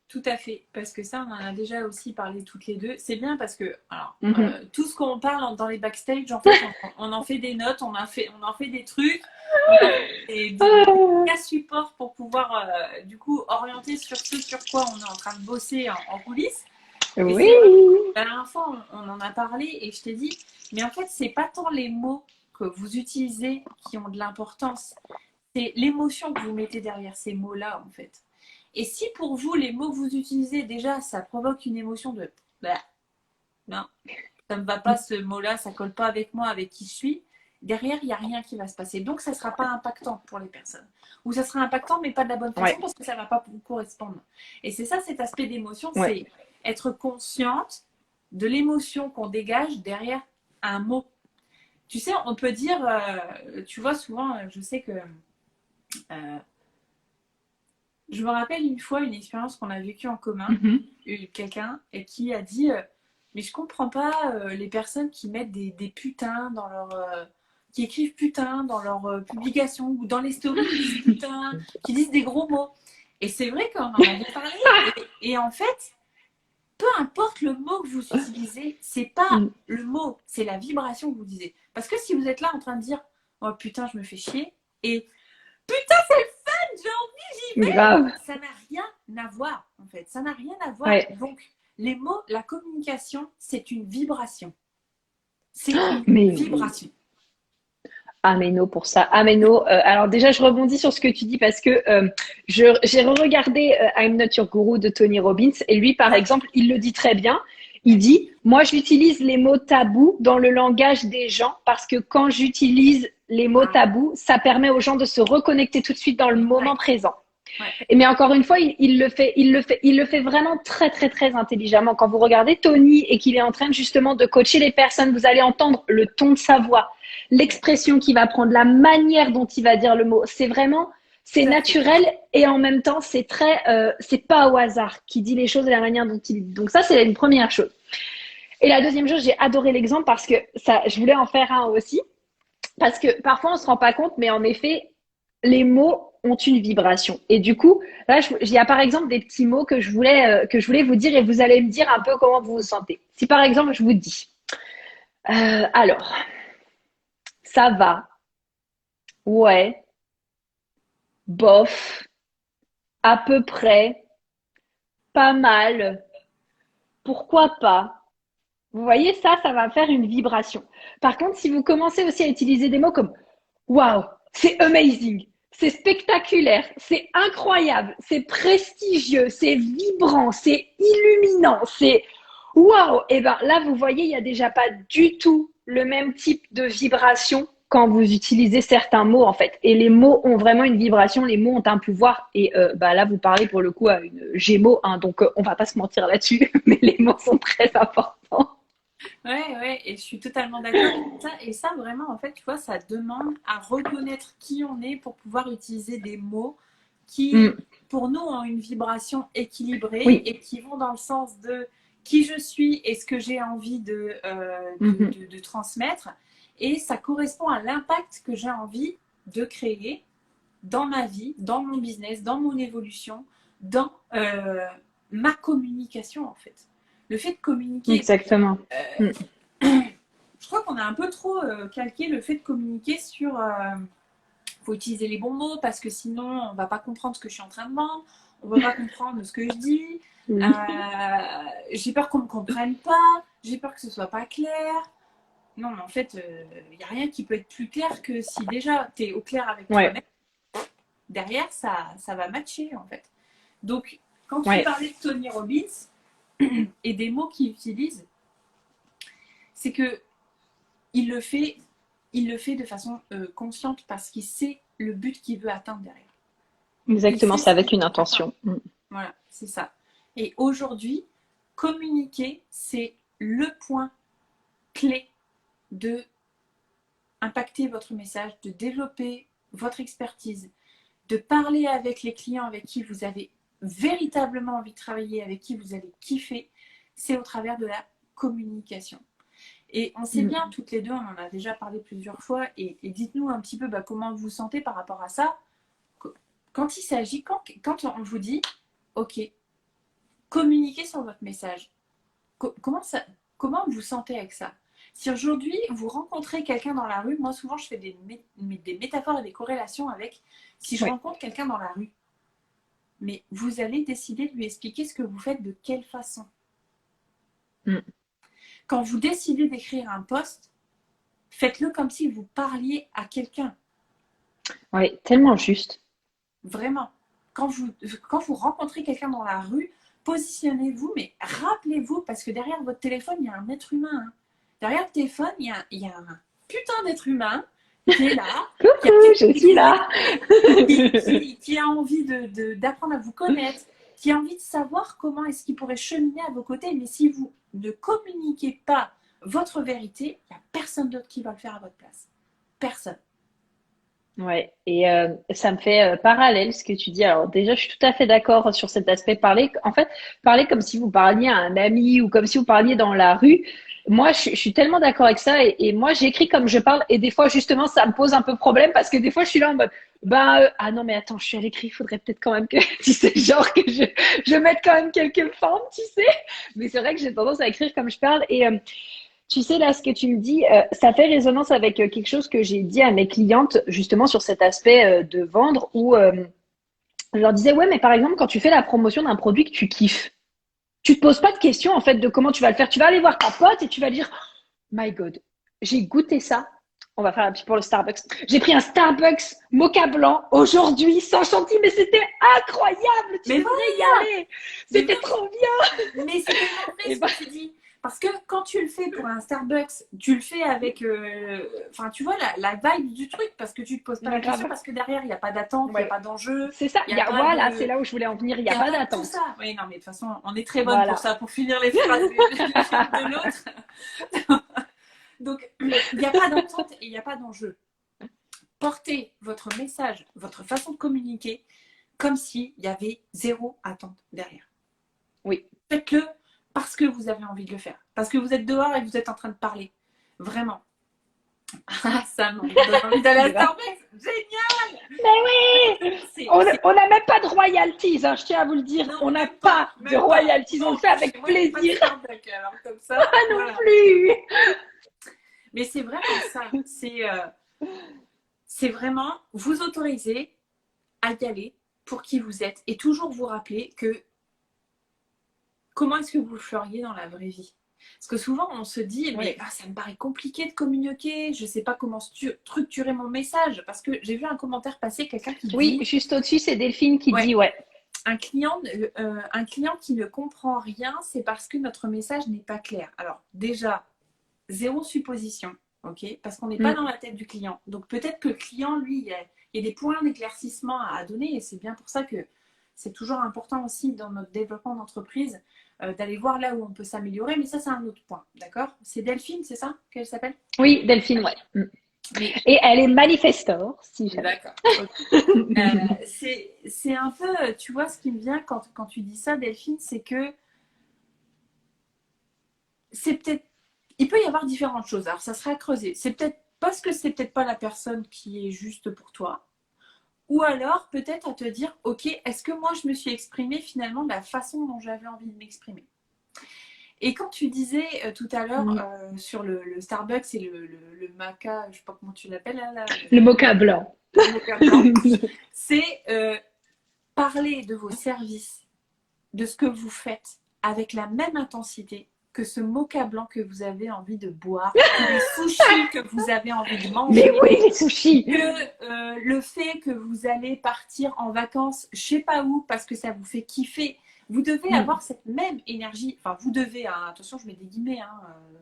Tout à fait, parce que ça, on en a déjà aussi parlé toutes les deux. C'est bien parce que alors, Mhm. tout ce qu'on parle dans les backstage, en fait, on en fait des notes, on en fait des trucs, on en fait des Ah, cas supports pour pouvoir du coup orienter sur ce sur quoi on est en train de bosser en coulisses. Et oui. c'est vrai, la dernière fois, on en a parlé et je t'ai dit, mais en fait, c'est pas tant les mots que vous utilisez qui ont de l'importance, c'est l'émotion que vous mettez derrière ces mots-là, en fait. Et si pour vous, les mots que vous utilisez, déjà, ça provoque une émotion de bah, non, ça ne me va pas ce mot-là, ça ne colle pas avec moi, avec qui je suis, derrière, il n'y a rien qui va se passer. Donc, ça ne sera pas impactant pour les personnes. Ou ça sera impactant, mais pas de la bonne façon Ouais, parce que ça ne va pas vous correspondre. Et c'est ça, cet aspect d'émotion, ouais. c'est être consciente de l'émotion qu'on dégage derrière un mot. Tu sais, on peut dire, tu vois, souvent, je sais que euh, je me rappelle une fois une expérience qu'on a vécue en commun, Mhm. quelqu'un et qui a dit mais je comprends pas les personnes qui mettent des putains dans leur qui écrivent putain dans leurs publications ou dans les stories qui disent putain, qui disent des gros mots. Et c'est vrai qu'on en avait parlé et en fait, peu importe le mot que vous utilisez, c'est pas Mm. le mot, c'est la vibration que vous disiez. Parce que si vous êtes là en train de dire oh putain, je me fais chier et putain, c'est le fun, j'ai envie, j'y vais. Grave. Ça n'a rien à voir, en fait. Ça n'a rien à voir. Ouais. Donc, les mots, la communication, c'est une vibration. C'est une Mais oui. vibration. Ameno pour ça. Ameno. Alors déjà, je rebondis sur ce que tu dis parce que j'ai regardé I'm Not Your Guru de Tony Robbins et lui, par Ouais, exemple, il le dit très bien. Il ouais, dit, moi, j'utilise les mots tabous dans le langage des gens parce que quand j'utilise les mots ah, tabous, ça permet aux gens de se reconnecter tout de suite dans le moment exact. présent. Ouais, Mais encore une fois, il le fait vraiment très, très, très intelligemment. Quand vous regardez Tony et qu'il est en train justement de coacher les personnes, vous allez entendre le ton de sa voix, ouais, l'expression qu'il va prendre, la manière dont il va dire le mot. C'est vraiment, c'est tout à fait. naturel et en même temps, c'est pas au hasard qui dit les choses et la manière dont il dit. Donc ça, c'est une première chose. Et la deuxième chose, j'ai adoré l'exemple parce que ça, je voulais en faire un aussi. Parce que parfois, on se rend pas compte, mais en effet, les mots ont une vibration. Et du coup, là, il y a par exemple des petits mots que je voulais vous dire et vous allez me dire un peu comment vous vous sentez. Si par exemple, je vous dis, alors, ça va, ouais, bof, à peu près, pas mal, pourquoi pas? Vous voyez, ça va faire une vibration. Par contre, si vous commencez aussi à utiliser des mots comme waouh, c'est amazing, c'est spectaculaire, c'est incroyable, c'est prestigieux, c'est vibrant, c'est illuminant, c'est waouh, et ben là, vous voyez, il n'y a déjà pas du tout le même type de vibration quand vous utilisez certains mots en fait. Et les mots ont vraiment une vibration, les mots ont un pouvoir. Et bah là, vous parlez pour le coup à une Gémeaux, hein, donc on va pas se mentir là-dessus, mais les mots sont très importants. Ouais, ouais, et je suis totalement d'accord. Et ça, vraiment, en fait, tu vois, ça demande à reconnaître qui on est pour pouvoir utiliser des mots qui, Mm, pour nous, ont une vibration équilibrée oui. et qui vont dans le sens de qui je suis et ce que j'ai envie Mhm. de transmettre. Et ça correspond à l'impact que j'ai envie de créer dans ma vie, dans mon business, dans mon évolution, dans ma communication, en fait. Le fait de communiquer, Exactement. Mm. je crois qu'on a un peu trop calqué le fait de communiquer sur faut utiliser les bons mots parce que sinon on va pas comprendre ce que je suis en train de vendre, on va pas comprendre ce que je dis, Oui. j'ai peur qu'on me comprenne pas, j'ai peur que ce soit pas clair. Non, mais en fait, il n'y a rien qui peut être plus clair que si déjà tu es au clair avec Ouais, toi-même, derrière ça va matcher en fait. Donc, quand tu ouais, parlais de Tony Robbins et des mots qu'il utilise, c'est que il le fait, il le fait de façon consciente parce qu'il sait le but qu'il veut atteindre derrière. Il exactement. sait C'est ce qu'il avec veut une atteindre. intention. Mm. Voilà, c'est ça. Et aujourd'hui, communiquer, c'est le point clé de impacter votre message, de développer votre expertise, de parler avec les clients avec qui vous avez véritablement envie de travailler, avec qui vous allez kiffer, c'est au travers de la communication. Et on sait Mm. bien, toutes les deux, on en a déjà parlé plusieurs fois, et dites-nous un petit peu comment vous vous sentez par rapport à ça. Quand il s'agit, quand on vous dit, OK, communiquez sur votre message, comment, ça, comment vous vous sentez avec ça? Si aujourd'hui, vous rencontrez quelqu'un dans la rue, moi souvent je fais des métaphores et des corrélations avec si je Ouais. rencontre quelqu'un dans la rue, mais vous allez décider de lui expliquer ce que vous faites de quelle façon. Mm. Quand vous décidez d'écrire un post, faites-le comme si vous parliez à quelqu'un. Ouais, tellement juste. Vraiment. Quand quand vous rencontrez quelqu'un dans la rue, positionnez-vous, mais rappelez-vous, parce que derrière votre téléphone, il y a un être humain. Hein. Derrière le téléphone, il y a un putain d'être humain qui est là, qui a Coucou, envie de je vous suis découvrir, là. qui a envie d'apprendre à vous connaître, qui a envie de savoir comment est-ce qu'il pourrait cheminer à vos côtés. Mais si vous ne communiquez pas votre vérité, il n'y a personne d'autre qui va le faire à votre place. Personne. Ouais, et ça me fait parallèle ce que tu dis. Alors déjà, je suis tout à fait d'accord sur cet aspect. Parler, en fait, parler comme si vous parliez à un ami ou comme si vous parliez dans la rue. Moi, je suis tellement d'accord avec ça. Et moi, j'écris comme je parle. Et des fois, justement, ça me pose un peu problème parce que des fois, je suis là en mode, ah non, mais attends, je suis à l'écrit. Il faudrait peut-être quand même que, tu sais, genre que je mette quand même quelques formes, tu sais. Mais c'est vrai que j'ai tendance à écrire comme je parle. Et tu sais, là, ce que tu me dis, ça fait résonance avec quelque chose que j'ai dit à mes clientes, justement, sur cet aspect de vendre, où je leur disais, ouais, mais par exemple, quand tu fais la promotion d'un produit que tu kiffes, tu te poses pas de questions, en fait, de comment tu vas le faire. Tu vas aller voir ta pote et tu vas dire, My God, j'ai goûté ça. On va faire un petit pour le Starbucks. J'ai pris un Starbucks mocha blanc aujourd'hui, sans chantilly, mais c'était incroyable. Tu Mais devrais y aller. Mais C'était trop bien. Mais c'est tellement vrai Et ce ben, que tu dis. Parce que quand tu le fais pour un Starbucks, tu le fais avec. Enfin, tu vois, la vibe du truc, parce que tu te poses pas bah, la question, grave. parce que derrière, il n'y a pas d'attente, il n'y a Ouais. pas d'enjeu, C'est ça. il n'y a pas Voilà, c'est de. là où je voulais en venir. Il n'y Il a n'y a pas pas de tout d'attente. ça. Oui, non, mais de toute façon, on est très bonne pour Voilà. ça, pour finir les phrases l'une de l'autre. Donc, il n'y a pas d'attente et il n'y a pas d'enjeu. Portez votre message, votre façon de communiquer, comme s'il y avait zéro attente derrière. Oui. Faites-le parce que vous avez envie de le faire. Parce que vous êtes dehors et que vous êtes en train de parler. Vraiment. Ah, ça me donne envie d'aller à Grave. Starbucks. Génial. Mais oui! C'est, On c'est... n'a même pas de royalties, hein, je tiens à vous le dire. Non, On n'a même pas. pas de Même pas. royalties. On Bon, le fait chez avec moi, il n'y a pas de plaisir. Starbucks. Alors, comme ça, Pas non voilà. plus. Mais c'est vraiment ça. C'est vraiment vous autoriser à y aller pour qui vous êtes et toujours vous rappeler que comment est-ce que vous le feriez dans la vraie vie? Parce que souvent, on se dit, mais Oui, ça me paraît compliqué de communiquer, je ne sais pas comment structurer mon message. Parce que j'ai vu un commentaire passer, quelqu'un qui oui, dit, juste au-dessus, c'est Delphine qui ouais, dit ouais. un client qui ne comprend rien, c'est parce que notre message n'est pas clair. Alors, déjà, zéro supposition, ok? Parce qu'on n'est pas Mm. dans la tête du client. Donc, peut-être que le client, lui, il y a des points d'éclaircissement à donner et c'est bien pour ça que c'est toujours important aussi dans notre développement d'entreprise d'aller voir là où on peut s'améliorer. Mais ça, c'est un autre point, d'accord? C'est Delphine, c'est ça qu'elle s'appelle? Oui, Delphine, ouais. Mm. Mais Et elle est manifestor, si jamais. d'accord. Ok. C'est un peu, tu vois, ce qui me vient quand tu dis ça, Delphine, c'est que c'est peut-être, il peut y avoir différentes choses. Alors, ça sera à creuser. C'est peut-être parce que c'est peut-être pas la personne qui est juste pour toi. Ou alors, peut-être à te dire, ok, est-ce que moi, je me suis exprimée finalement de la façon dont j'avais envie de m'exprimer? Et quand tu disais tout à l'heure Mm. sur le Starbucks et le maca, je sais pas comment tu l'appelles là, Le mocha blanc. le mocha blanc, c'est parler de vos services, de ce que vous faites avec la même intensité que ce mocha blanc que vous avez envie de boire, que les sushis que vous avez envie de Mais manger, oui, les sushis. que le fait que vous allez partir en vacances, je sais pas où, parce que ça vous fait kiffer. Vous devez Mm. avoir cette même énergie. Enfin, vous devez, hein, attention, je mets des guillemets, hein,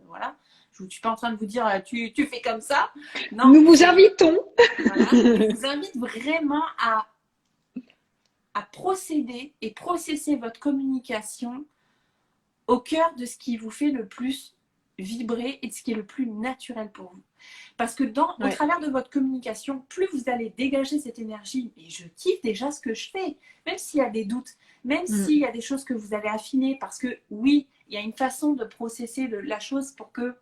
voilà. Je ne suis pas en train de vous dire, tu fais comme ça. Non, Nous vous c'est, invitons. voilà. Je vous invite vraiment à procéder et processer votre communication au cœur de ce qui vous fait le plus vibrer et de ce qui est le plus naturel pour vous. Parce que au Ouais. travers de votre communication, plus vous allez dégager cette énergie, et je kiffe déjà ce que je fais, même s'il y a des doutes, même s'il Mm. y a des choses que vous allez affiner, parce que oui, il y a une façon de processer la chose pour que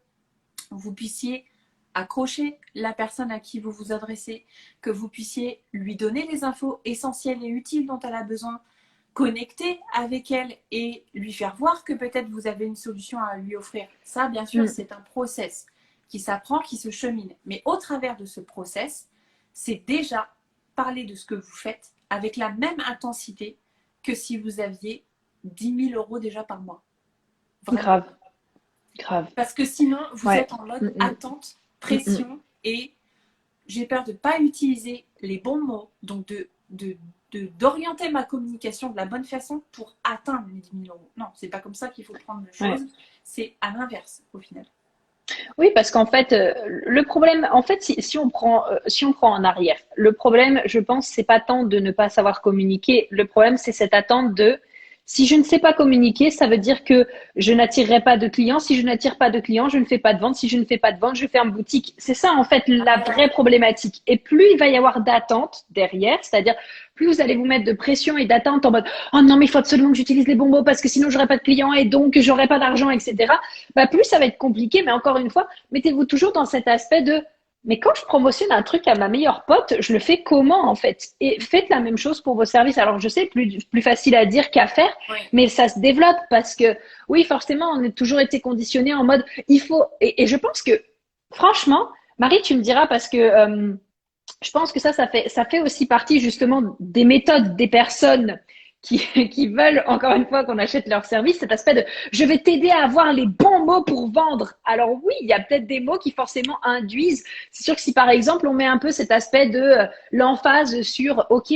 vous puissiez accrocher la personne à qui vous vous adressez, que vous puissiez lui donner les infos essentielles et utiles dont elle a besoin, connecter avec elle et lui faire voir que peut-être vous avez une solution à lui offrir. Ça, bien sûr, Mm. c'est un process qui s'apprend, qui se chemine. Mais au travers de ce process, c'est déjà parler de ce que vous faites avec la même intensité que si vous aviez 10 000 € déjà par mois. Vraiment. Grave, grave. Parce que sinon, vous Ouais. êtes en mode Mm, mm, attente, mm, mm. pression et j'ai peur de ne pas utiliser les bons mots, donc d'orienter ma communication de la bonne façon pour atteindre les 10 000 €. Non, c'est pas comme ça qu'il faut prendre les Ouais. choses, c'est à l'inverse au final. Oui, parce qu'en fait, le problème, en fait, si on prend en arrière, le problème, je pense, c'est pas tant de ne pas savoir communiquer. Le problème, c'est cette attente de, si je ne sais pas communiquer, ça veut dire que je n'attirerai pas de clients. Si je n'attire pas de clients, je ne fais pas de vente. Si je ne fais pas de vente, je ferme boutique. C'est ça, en fait, la vraie problématique. Et plus il va y avoir d'attente derrière, c'est-à-dire plus vous allez vous mettre de pression et d'attente en mode, oh non, mais il faut absolument que j'utilise les bons mots parce que sinon j'aurai pas de clients et donc j'aurai pas d'argent, etc. Bah, plus ça va être compliqué, mais encore une fois, mettez-vous toujours dans cet aspect de mais quand je promotionne un truc à ma meilleure pote, je le fais comment en fait? Et faites la même chose pour vos services. Alors je sais, plus facile à dire qu'à faire, Oui, mais ça se développe parce que oui, forcément, on a toujours été conditionné en mode il faut. Et je pense que franchement, Marie, tu me diras parce que je pense que ça fait aussi partie justement des méthodes des personnes qui, qui veulent encore une fois qu'on achète leur service, cet aspect de je vais t'aider à avoir les bons mots pour vendre. Alors oui, il y a peut-être des mots qui forcément induisent. C'est sûr que si par exemple on met un peu cet aspect de l'emphase sur ok,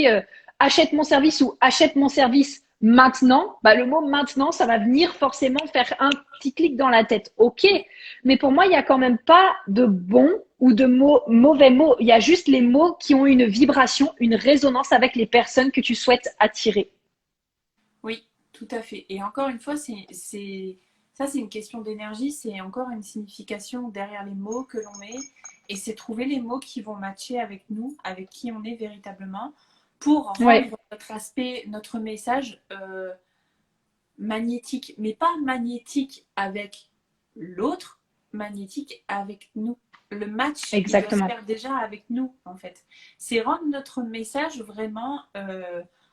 achète mon service ou achète mon service maintenant, bah, le mot maintenant, ça va venir forcément faire un petit clic dans la tête. Ok, mais pour moi, il n'y a quand même pas de bons ou de mauvais mots. Il y a juste les mots qui ont une vibration, une résonance avec les personnes que tu souhaites attirer. oui, tout à fait. Et encore une fois, ça, c'est une question d'énergie, c'est encore une signification derrière les mots que l'on met. Et c'est trouver les mots qui vont matcher avec nous, avec qui on est véritablement, pour Ouais, rendre notre aspect, notre message magnétique, mais pas magnétique avec l'autre, magnétique avec nous. Le match, il doit se exactement. faire déjà avec nous, en fait. C'est rendre notre message vraiment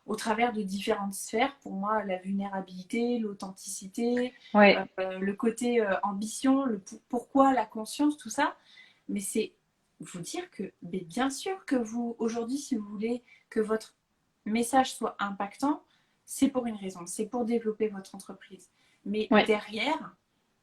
au travers de différentes sphères. Pour moi, la vulnérabilité, l'authenticité, Ouais, le côté ambition, le pourquoi, la conscience, tout ça. Mais c'est vous dire que, mais bien sûr que vous, aujourd'hui, si vous voulez que votre message soit impactant, c'est pour une raison, c'est pour développer votre entreprise. Mais Ouais, derrière,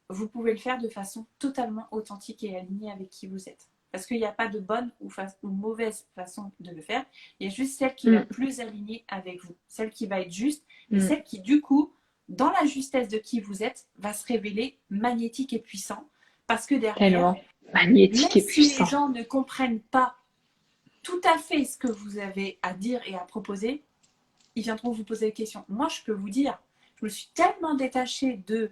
vous pouvez le faire de façon totalement authentique et alignée avec qui vous êtes. Parce qu'il n'y a pas de bonne ou mauvaise façon de le faire. Il y a juste celle qui est la mm, plus alignée avec vous, celle qui va être juste et mm. celle qui, du coup, dans la justesse de qui vous êtes, va se révéler magnétique et puissant. Parce que derrière, Tellement même magnétique et si les puissant. gens ne comprennent pas tout à fait ce que vous avez à dire et à proposer, ils viendront vous poser des questions. Moi, je peux vous dire, je me suis tellement détachée de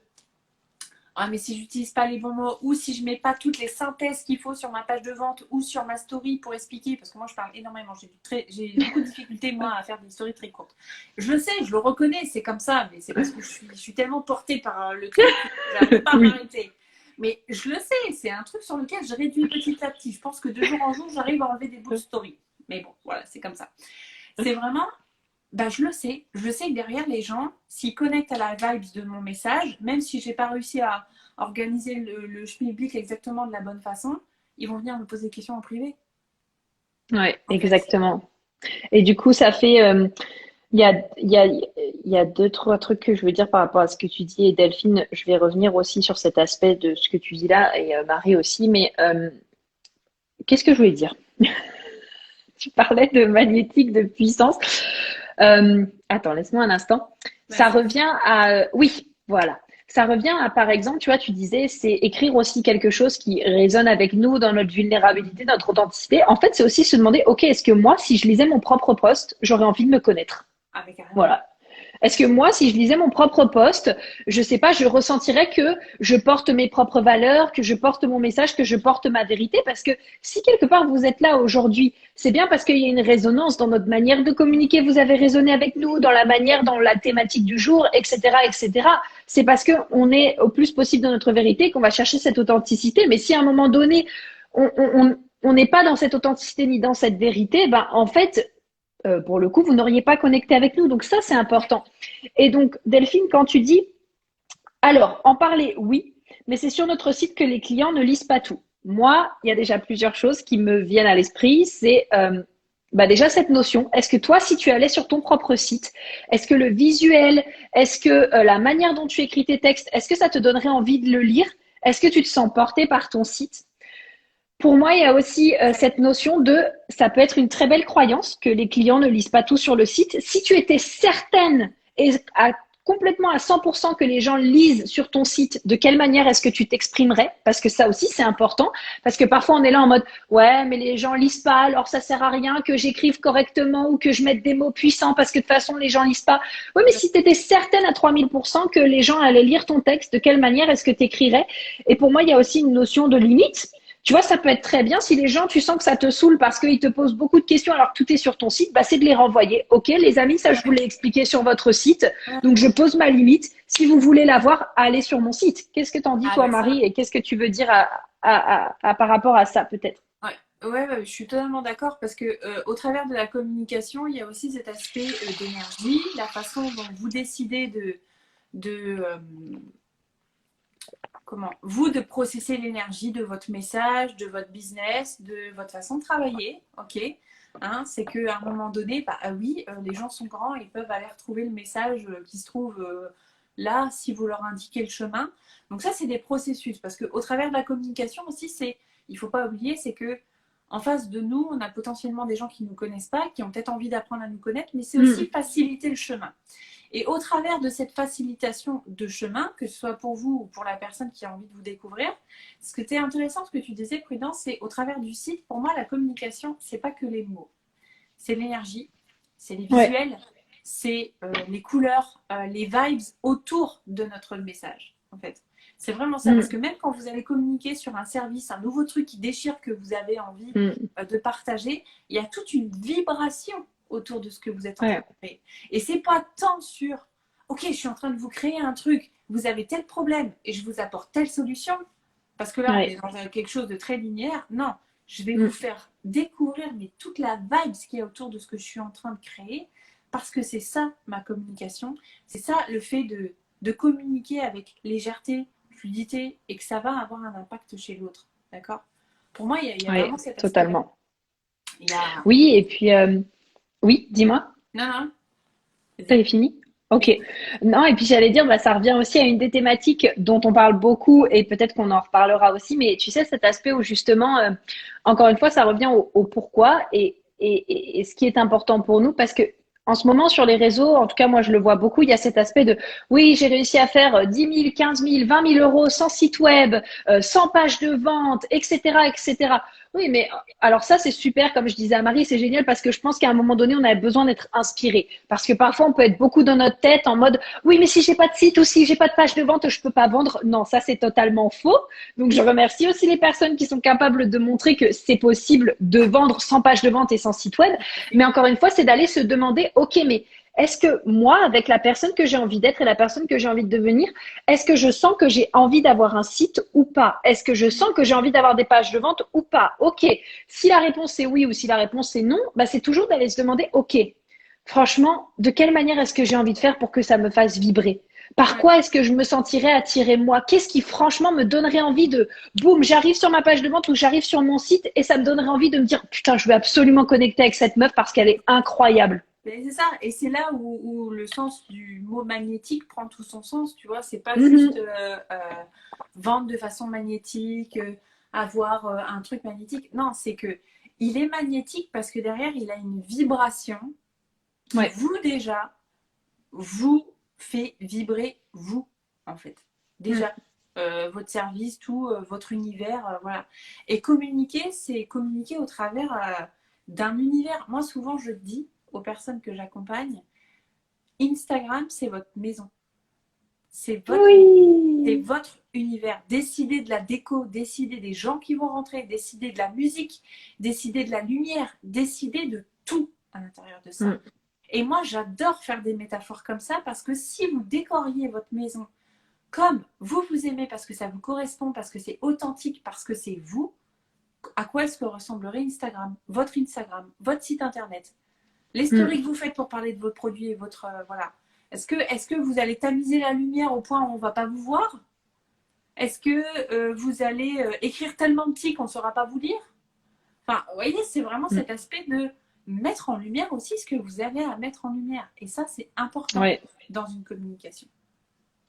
ah, mais si j'utilise pas les bons mots ou si je mets pas toutes les synthèses qu'il faut sur ma page de vente ou sur ma story pour expliquer, parce que moi je parle énormément, j'ai beaucoup de difficultés moi à faire des stories très courtes. Je le sais, je le reconnais, c'est comme ça, mais c'est parce que je suis tellement portée par le truc que j'arrive pas à Oui. m'arrêter. Mais je le sais, c'est un truc sur lequel je réduis petit à petit. Je pense que de jour en jour, j'arrive à enlever des bouts de story. Mais bon, voilà, c'est comme ça. C'est vraiment bah, je sais que derrière les gens, s'ils connectent à la vibe de mon message, même si j'ai pas réussi à organiser le schmilblick exactement de la bonne façon, ils vont venir me poser des questions en privé, Ouais, en fait. exactement. Et du coup, ça fait, il y a deux, trois trucs que je veux dire par rapport à ce que tu dis. Et Delphine, je vais revenir aussi sur cet aspect de ce que tu dis là, et Marie aussi. Mais qu'est-ce que je voulais dire? Tu parlais de magnétique, de puissance. Attends, laisse-moi un instant. Ça Vas-y. revient à, oui, voilà. Ça revient à, par exemple, tu vois, tu disais, c'est écrire aussi quelque chose qui résonne avec nous dans notre vulnérabilité, notre authenticité. En fait, c'est aussi se demander, OK, est-ce que moi, si je lisais mon propre poste, j'aurais envie de me connaître? Ah, mais carrément. Voilà. Est-ce que moi, si je lisais mon propre poste, je sais pas, je ressentirais que je porte mes propres valeurs, que je porte mon message, que je porte ma vérité? Parce que si quelque part vous êtes là aujourd'hui, c'est bien parce qu'il y a une résonance dans notre manière de communiquer. Vous avez résonné avec nous dans la manière, dans la thématique du jour, etc., etc. C'est parce que on est au plus possible dans notre vérité qu'on va chercher cette authenticité. Mais si à un moment donné, on n'est pas dans cette authenticité ni dans cette vérité, ben en fait, pour le coup, vous n'auriez pas connecté avec nous. Donc ça, c'est important. Et donc, Delphine, quand tu dis, alors, en parler, oui, mais c'est sur notre site que les clients ne lisent pas tout. Moi, il y a déjà plusieurs choses qui me viennent à l'esprit. C'est bah déjà cette notion. Est-ce que toi, si tu allais sur ton propre site, est-ce que le visuel, est-ce que la manière dont tu écris tes textes, est-ce que ça te donnerait envie de le lire? Est-ce que tu te sens porté par ton site? Pour moi, il y a aussi cette notion de, ça peut être une très belle croyance que les clients ne lisent pas tout sur le site. Si tu étais certaine et complètement à 100% que les gens lisent sur ton site, de quelle manière est-ce que tu t'exprimerais? Parce que ça aussi, c'est important. Parce que parfois, on est là en mode, ouais, mais les gens lisent pas, alors ça sert à rien que j'écrive correctement ou que je mette des mots puissants parce que de toute façon, les gens lisent pas. Oui, mais si tu étais certaine à 3000% que les gens allaient lire ton texte, de quelle manière est-ce que tu écrirais? Et pour moi, il y a aussi une notion de limite. Tu vois, ça peut être très bien si les gens, tu sens que ça te saoule parce qu'ils te posent beaucoup de questions alors que tout est sur ton site, bah, c'est de les renvoyer. OK, les amis, ça, je vous l'ai expliqué sur votre site. Donc, je pose ma limite. Si vous voulez la voir, allez sur mon site. Qu'est-ce que t'en dis, Ah, toi, ben ça, Marie, et qu'est-ce que tu veux dire par rapport à ça, peut-être? ouais. Ouais, ouais, je suis totalement d'accord parce que au travers de la communication, il y a aussi cet aspect d'énergie, la façon dont vous décidez de comment vous de processer l'énergie de votre message, de votre business, de votre façon de travailler, ok. Hein, c'est qu'à un moment donné, bah ah oui, les gens sont grands, ils peuvent aller retrouver le message qui se trouve là si vous leur indiquez le chemin. Donc ça, c'est des processus parce qu'au travers de la communication aussi, il faut pas oublier, c'est que en face de nous, on a potentiellement des gens qui ne nous connaissent pas, qui ont peut-être envie d'apprendre à nous connaître, mais c'est aussi Mm, faciliter le chemin. Et au travers de cette facilitation de chemin, que ce soit pour vous ou pour la personne qui a envie de vous découvrir, ce qui était intéressant, ce que tu disais, Prudence, c'est au travers du site, pour moi, la communication, c'est pas que les mots. C'est l'énergie, c'est les ouais. visuels, c'est les couleurs, les vibes autour de notre message, en fait. C'est vraiment ça, parce que Mm, même quand vous allez communiquer sur un service, un nouveau truc qui déchire que vous avez envie mm, de partager, il y a toute une vibration autour de ce que vous êtes en train ouais. de créer. Et c'est pas tant sur, ok, je suis en train de vous créer un truc, vous avez tel problème et je vous apporte telle solution, parce que là on est Ouais. dans quelque chose de très linéaire. Non, je vais vous Mm, faire découvrir mais toute la vibe qui est autour de ce que je suis en train de créer, parce que c'est ça ma communication, c'est ça le fait de communiquer avec légèreté, fluidité et que ça va avoir un impact chez l'autre. D'accord. Pour moi, il y a ouais, vraiment cet aspect-là. totalement. Il y a... Oui, et puis, oui, dis-moi, Non, non, vas-y. t'avais fini? Ok. Non, et puis j'allais dire, bah, ça revient aussi à une des thématiques dont on parle beaucoup et peut-être qu'on en reparlera aussi, mais tu sais, cet aspect où justement, encore une fois, ça revient au pourquoi et ce qui est important pour nous parce que en ce moment sur les réseaux, en tout cas moi je le vois beaucoup, il y a cet aspect de oui, j'ai réussi à faire 10 000, 15 000, 20 000 euros sans site web, sans page de vente, etc., etc. Oui, mais alors ça, c'est super, comme je disais à Marie, c'est génial parce que je pense qu'à un moment donné, on a besoin d'être inspiré. Parce que parfois, on peut être beaucoup dans notre tête en mode, oui, mais si j'ai pas de site ou si j'ai pas de page de vente, je peux pas vendre. Non, ça, c'est totalement faux. Donc, je remercie aussi les personnes qui sont capables de montrer que c'est possible de vendre sans page de vente et sans site web. Mais encore une fois, c'est d'aller se demander, OK, mais est-ce que moi, avec la personne que j'ai envie d'être et la personne que j'ai envie de devenir, est-ce que je sens que j'ai envie d'avoir un site ou pas? Est-ce que je sens que j'ai envie d'avoir des pages de vente ou pas? Ok. Si la réponse est oui ou si la réponse est non, bah c'est toujours d'aller se demander, ok, franchement, de quelle manière est-ce que j'ai envie de faire pour que ça me fasse vibrer? Par Ouais. quoi est-ce que je me sentirais attirée moi? Qu'est-ce qui franchement me donnerait envie de, boum, j'arrive sur ma page de vente ou j'arrive sur mon site et ça me donnerait envie de me dire, putain, je vais absolument connecter avec cette meuf parce qu'elle est incroyable. Mais c'est ça, et c'est là où le sens du mot magnétique prend tout son sens, tu vois, c'est pas juste Mhm. vendre de façon magnétique, avoir un truc magnétique. Non, c'est que il est magnétique parce que derrière, il a une vibration qui, Ouais. vous déjà, vous fait vibrer, vous, en fait. Mm. Déjà, votre service, tout, votre univers, voilà. Et communiquer, c'est communiquer au travers d'un univers. Moi, souvent, je dis aux personnes que j'accompagne, Instagram, c'est votre maison. C'est votre, c'est Oui. votre univers. Décidez de la déco, décidez des gens qui vont rentrer, décidez de la musique, décidez de la lumière, décidez de tout à l'intérieur de ça. Mm. Et moi, j'adore faire des métaphores comme ça parce que si vous décoriez votre maison comme vous vous aimez parce que ça vous correspond, parce que c'est authentique, parce que c'est vous, à quoi est-ce que ressemblerait Instagram, votre site internet, les Mm. stories que vous faites pour parler de vos produits et votre voilà. Est-ce que vous allez tamiser la lumière au point où on ne va pas vous voir? Est-ce que vous allez écrire tellement petit qu'on ne saura pas vous lire? Enfin, vous voyez, c'est vraiment Mm. cet aspect de mettre en lumière aussi ce que vous avez à mettre en lumière. Et ça, c'est important Ouais. dans une communication.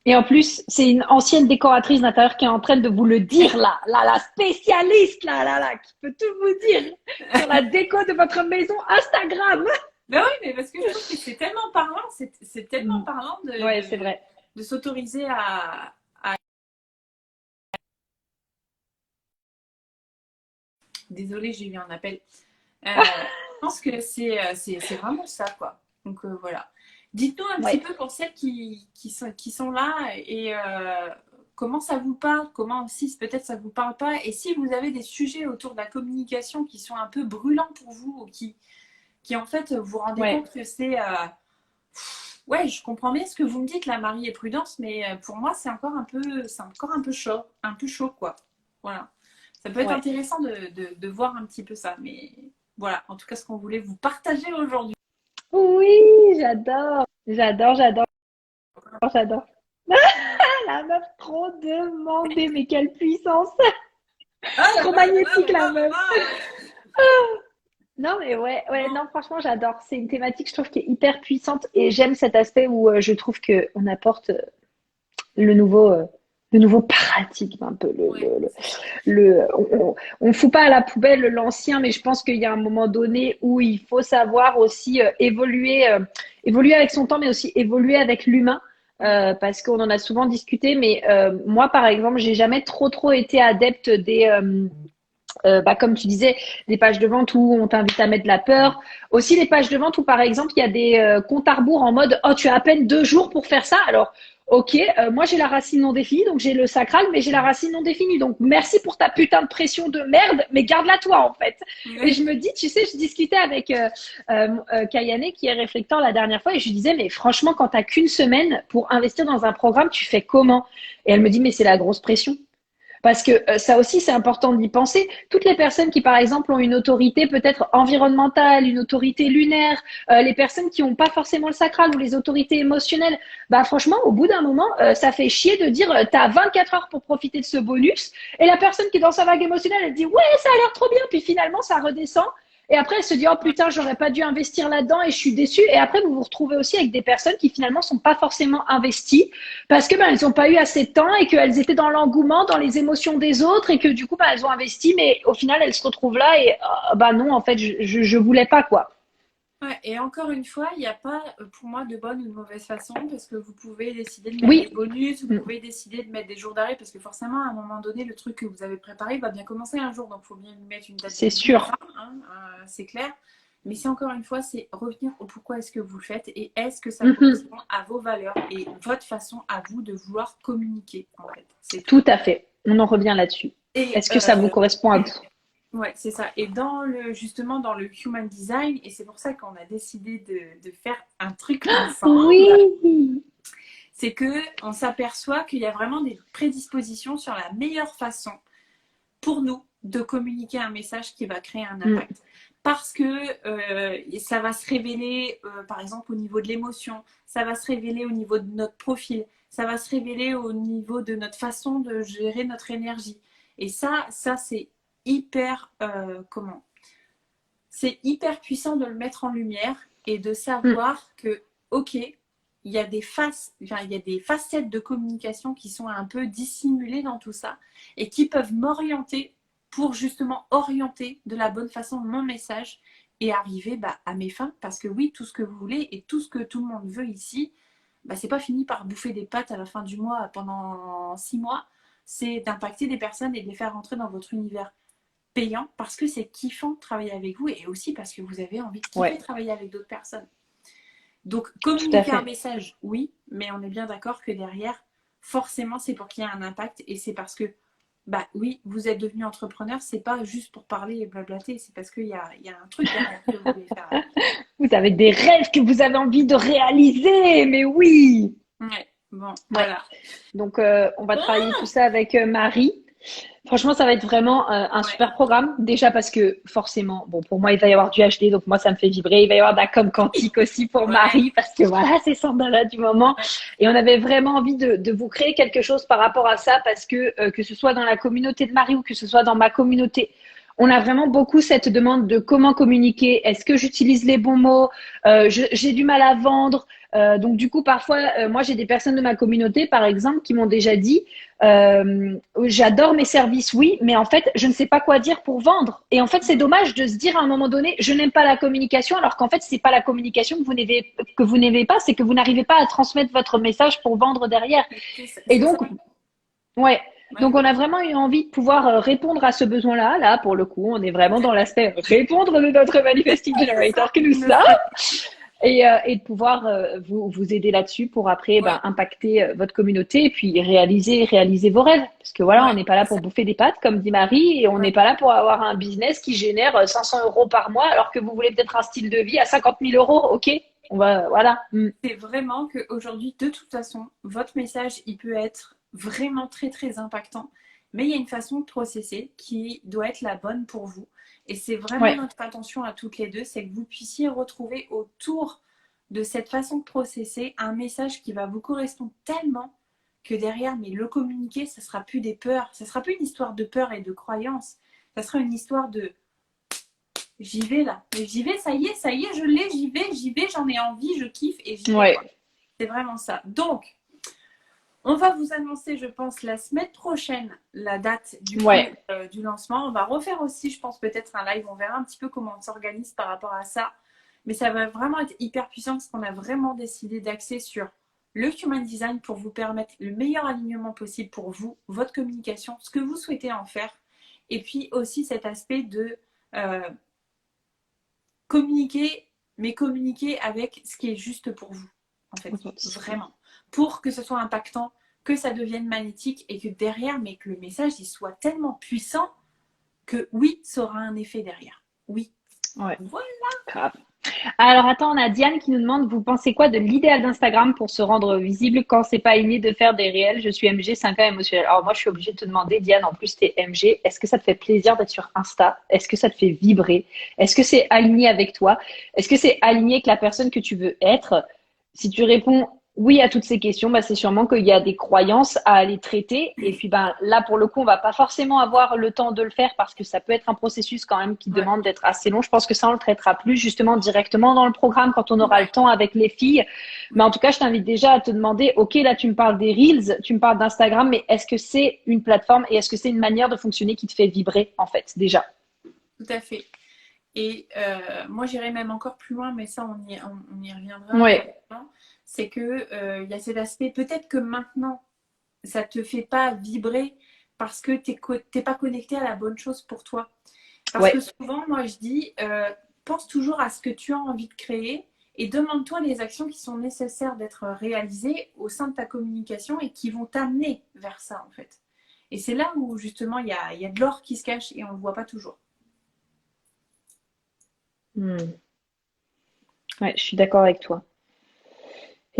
Et en plus, c'est une ancienne décoratrice d'intérieur qui est en train de vous le dire là, la spécialiste là, qui peut tout vous dire sur la déco de votre maison Instagram. Ben oui, mais parce que je trouve que c'est tellement parlant, c'est tellement Mm. parlant Ouais, c'est vrai. de s'autoriser à... Désolée, j'ai eu un appel. Je pense que c'est vraiment ça, quoi. Donc voilà. Dites-nous un petit Ouais. peu pour celles qui sont là et comment ça vous parle, comment aussi peut-être ça vous parle pas, et si vous avez des sujets autour de la communication qui sont un peu brûlants pour vous, ou qui en fait vous vous rendez Ouais. compte que c'est ouais, je comprends bien ce que vous me dites, la Marie et Prudence, mais pour moi c'est encore un peu chaud quoi. Voilà. Ça peut être Ouais. intéressant de voir un petit peu ça, mais voilà, en tout cas ce qu'on voulait vous partager aujourd'hui. Oui, j'adore. J'adore. J'adore. La meuf trop demandée, mais quelle puissance. Ah là Trop là là magnétique là la là là meuf. là. Non, mais ouais, Bon, non, franchement, j'adore. C'est une thématique, je trouve, qui est hyper puissante et j'aime cet aspect où je trouve que on apporte le nouveau, euh, le nouveau paradigme, un peu ouais, c'est ça. on fout pas à la poubelle l'ancien, mais je pense qu'il y a un moment donné où il faut savoir aussi évoluer avec son temps, mais aussi évoluer avec l'humain. Mm. Parce qu'on en a souvent discuté, mais moi, par exemple, j'ai jamais trop été adepte des comme tu disais, des pages de vente où on t'invite à mettre de la peur. Aussi les pages de vente où, par exemple, il y a des comptes à rebours en mode, oh, tu as à peine 2 jours pour faire ça. Alors, ok, moi j'ai la racine non définie, donc j'ai le sacral, mais j'ai la racine non définie. Donc, merci pour ta putain de pression de merde, mais garde-la toi, en fait. Et Ouais. je me dis, tu sais, je discutais avec Kayane, qui est réflecteur la dernière fois, et je lui disais, mais franchement, quand t'as qu'une semaine pour investir dans un programme, tu fais comment? Et elle me dit, mais c'est la grosse pression. Parce que ça aussi, c'est important d'y penser. Toutes les personnes qui, par exemple, ont une autorité peut-être environnementale, une autorité lunaire, les personnes qui n'ont pas forcément le sacral ou les autorités émotionnelles, bah franchement, au bout d'un moment, ça fait chier de dire t'as 24 heures pour profiter de ce bonus. Et la personne qui est dans sa vague émotionnelle, elle dit ouais, ça a l'air trop bien. Puis finalement, ça redescend. Et après, elle se dit, oh putain, j'aurais pas dû investir là-dedans et je suis déçue. Et après, vous vous retrouvez aussi avec des personnes qui finalement sont pas forcément investies parce que ben, elles ont pas eu assez de temps et qu'elles étaient dans l'engouement, dans les émotions des autres et que du coup, ben, elles ont investi, mais au final, elles se retrouvent là et bah non, en fait, je voulais pas quoi. Ouais, et encore une fois, il n'y a pas pour moi de bonne ou de mauvaise façon parce que vous pouvez décider de mettre des Oui, bonus, vous mm, pouvez décider de mettre des jours d'arrêt parce que forcément, à un moment donné, le truc que vous avez préparé va bien commencer un jour, donc il faut bien lui mettre une date de c'est début, de sûr. fin, hein, c'est clair. Mais c'est encore une fois, c'est revenir au pourquoi est-ce que vous le faites et est-ce que ça Mhm. correspond à vos valeurs et votre façon à vous de vouloir communiquer, en fait. C'est tout. Tout à fait. On en revient là-dessus. Et Est-ce que ça vous correspond à vous? ouais, c'est ça. Et dans le, justement, dans le human design, et c'est pour ça qu'on a décidé de faire un truc ensemble, Oui. c'est que on s'aperçoit qu'il y a vraiment des prédispositions sur la meilleure façon pour nous de communiquer un message qui va créer un Mm. impact. Parce que ça va se révéler, par exemple, au niveau de l'émotion, ça va se révéler au niveau de notre profil, ça va se révéler au niveau de notre façon de gérer notre énergie. Et ça c'est hyper, comment c'est hyper puissant de le mettre en lumière et de Mm. savoir que, ok, il y a des enfin, il y a des facettes de communication qui sont un peu dissimulées dans tout ça et qui peuvent m'orienter pour justement orienter de la bonne façon mon message et arriver bah, à mes fins. Parce que oui, tout ce que vous voulez et tout ce que tout le monde veut ici, bah, c'est pas fini par bouffer des pâtes à la fin du mois pendant 6 mois. C'est d'impacter des personnes et de les faire rentrer dans votre univers payant parce que c'est kiffant de travailler avec vous et aussi parce que vous avez envie de kiffer Ouais, travailler avec d'autres personnes. Donc, tout à communiquer un fait. message, oui, mais on est bien d'accord que derrière, forcément, c'est pour qu'il y ait un impact et c'est parce que, bah oui, vous êtes devenu entrepreneur, c'est pas juste pour parler et blablater, c'est parce qu'il y a un truc derrière que vous voulez faire avec. Vous avez des rêves que vous avez envie de réaliser, mais oui. Ouais, bon, Ouais. voilà. Donc, on va travailler tout ça avec Marie. Franchement, ça va être vraiment un Ouais, super programme. Déjà parce que forcément, bon, pour moi, il va y avoir du HD, donc moi, ça me fait vibrer. Il va y avoir de la com quantique aussi pour ouais, Marie, parce que voilà, c'est Sandala du moment. ouais, Et on avait vraiment envie de vous créer quelque chose par rapport à ça, parce que ce soit dans la communauté de Marie ou que ce soit dans ma communauté, on a vraiment beaucoup cette demande de comment communiquer. Est-ce que j'utilise les bons mots? J'ai du mal à vendre. Donc du coup, parfois, moi, j'ai des personnes de ma communauté, par exemple, qui m'ont déjà dit, j'adore mes services, oui, mais en fait, je ne sais pas quoi dire pour vendre. Et en fait, c'est dommage de se dire à un moment donné, je n'aime pas la communication, alors qu'en fait, c'est pas la communication que vous n'aimez pas, c'est que vous n'arrivez pas à transmettre votre message pour vendre derrière. Et c'est ça. donc, ouais. Ouais, Donc, on a vraiment eu envie de pouvoir répondre à ce besoin-là. Là, pour le coup, on est vraiment dans l'aspect répondre de notre manifesting c'est ça, generator que nous il me sommes faut. et de pouvoir vous aider là-dessus pour après Ouais, ben, impacter votre communauté et puis réaliser vos rêves. Parce que voilà, on ouais, n'est pas là c'est pour ça. bouffer des pâtes, comme dit Marie, et on n'est Ouais. pas là pour avoir un business qui génère 500 euros par mois alors que vous voulez peut-être un style de vie à 50 000 euros. OK? On va, voilà. Mm. C'est vraiment qu'aujourd'hui, de toute façon, votre message, il peut être vraiment très, très impactant, mais il y a une façon de processer qui doit être la bonne pour vous. Et c'est vraiment Ouais. notre attention à toutes les deux, c'est que vous puissiez retrouver autour de cette façon de processer un message qui va vous correspondre tellement que derrière, mais le communiquer, ça sera plus des peurs, ça sera plus une histoire de peur et de croyance, ça sera une histoire de j'y vais là, j'y vais, ça y est, je l'ai, j'y vais, j'en ai envie, je kiffe et j'y vais quoi. Ouais. C'est vraiment ça. Donc, on va vous annoncer, je pense, la semaine prochaine, la date du coup Ouais. du lancement. On va refaire aussi, je pense, peut-être un live. On verra un petit peu comment on s'organise par rapport à ça. Mais ça va vraiment être hyper puissant parce qu'on a vraiment décidé d'axer sur le human design pour vous permettre le meilleur alignement possible pour vous, votre communication, ce que vous souhaitez en faire. Et puis aussi cet aspect de euh, communiquer, mais communiquer avec ce qui est juste pour vous, en fait, vraiment, pour que ce soit impactant, que ça devienne magnétique et que derrière, mais que le message il soit tellement puissant que oui, ça aura un effet derrière. Oui. Ouais. Voilà. Grave. Alors attends, on a Diane qui nous demande, vous pensez quoi de l'idéal d'Instagram pour se rendre visible quand c'est pas inné de faire des réels? Je suis MG, 5 ans émotionnel. Alors moi, je suis obligée de te demander, Diane, en plus t'es MG, est-ce que ça te fait plaisir d'être sur Insta? Est-ce que ça te fait vibrer? Est-ce que c'est aligné avec toi? Est-ce que c'est aligné avec la personne que tu veux être? Si tu réponds oui à toutes ces questions, bah, c'est sûrement qu'il y a des croyances à aller traiter. Et puis ben, là, pour le coup, on va pas forcément avoir le temps de le faire parce que ça peut être un processus quand même qui Ouais, demande d'être assez long. Je pense que ça, on le traitera plus justement directement dans le programme quand on aura le ouais, temps avec les filles. Mais en ouais, tout cas, je t'invite déjà à te demander, OK, là, tu me parles des Reels, tu me parles d'Instagram, mais est-ce que c'est une plateforme et est-ce que c'est une manière de fonctionner qui te fait vibrer, en fait, déjà? tout à fait. Et moi, j'irais même encore plus loin, mais ça, on y reviendra Ouais, rapidement. C'est que il y a cet aspect, peut-être que maintenant, ça te fait pas vibrer parce que t'es pas connecté à la bonne chose pour toi. Parce que ouais. souvent, moi, je dis, pense toujours à ce que tu as envie de créer et demande-toi les actions qui sont nécessaires d'être réalisées au sein de ta communication et qui vont t'amener vers ça, en fait. Et c'est là où, justement, il y a de l'or qui se cache et on ne le voit pas toujours. Hmm. Ouais, je suis d'accord avec toi.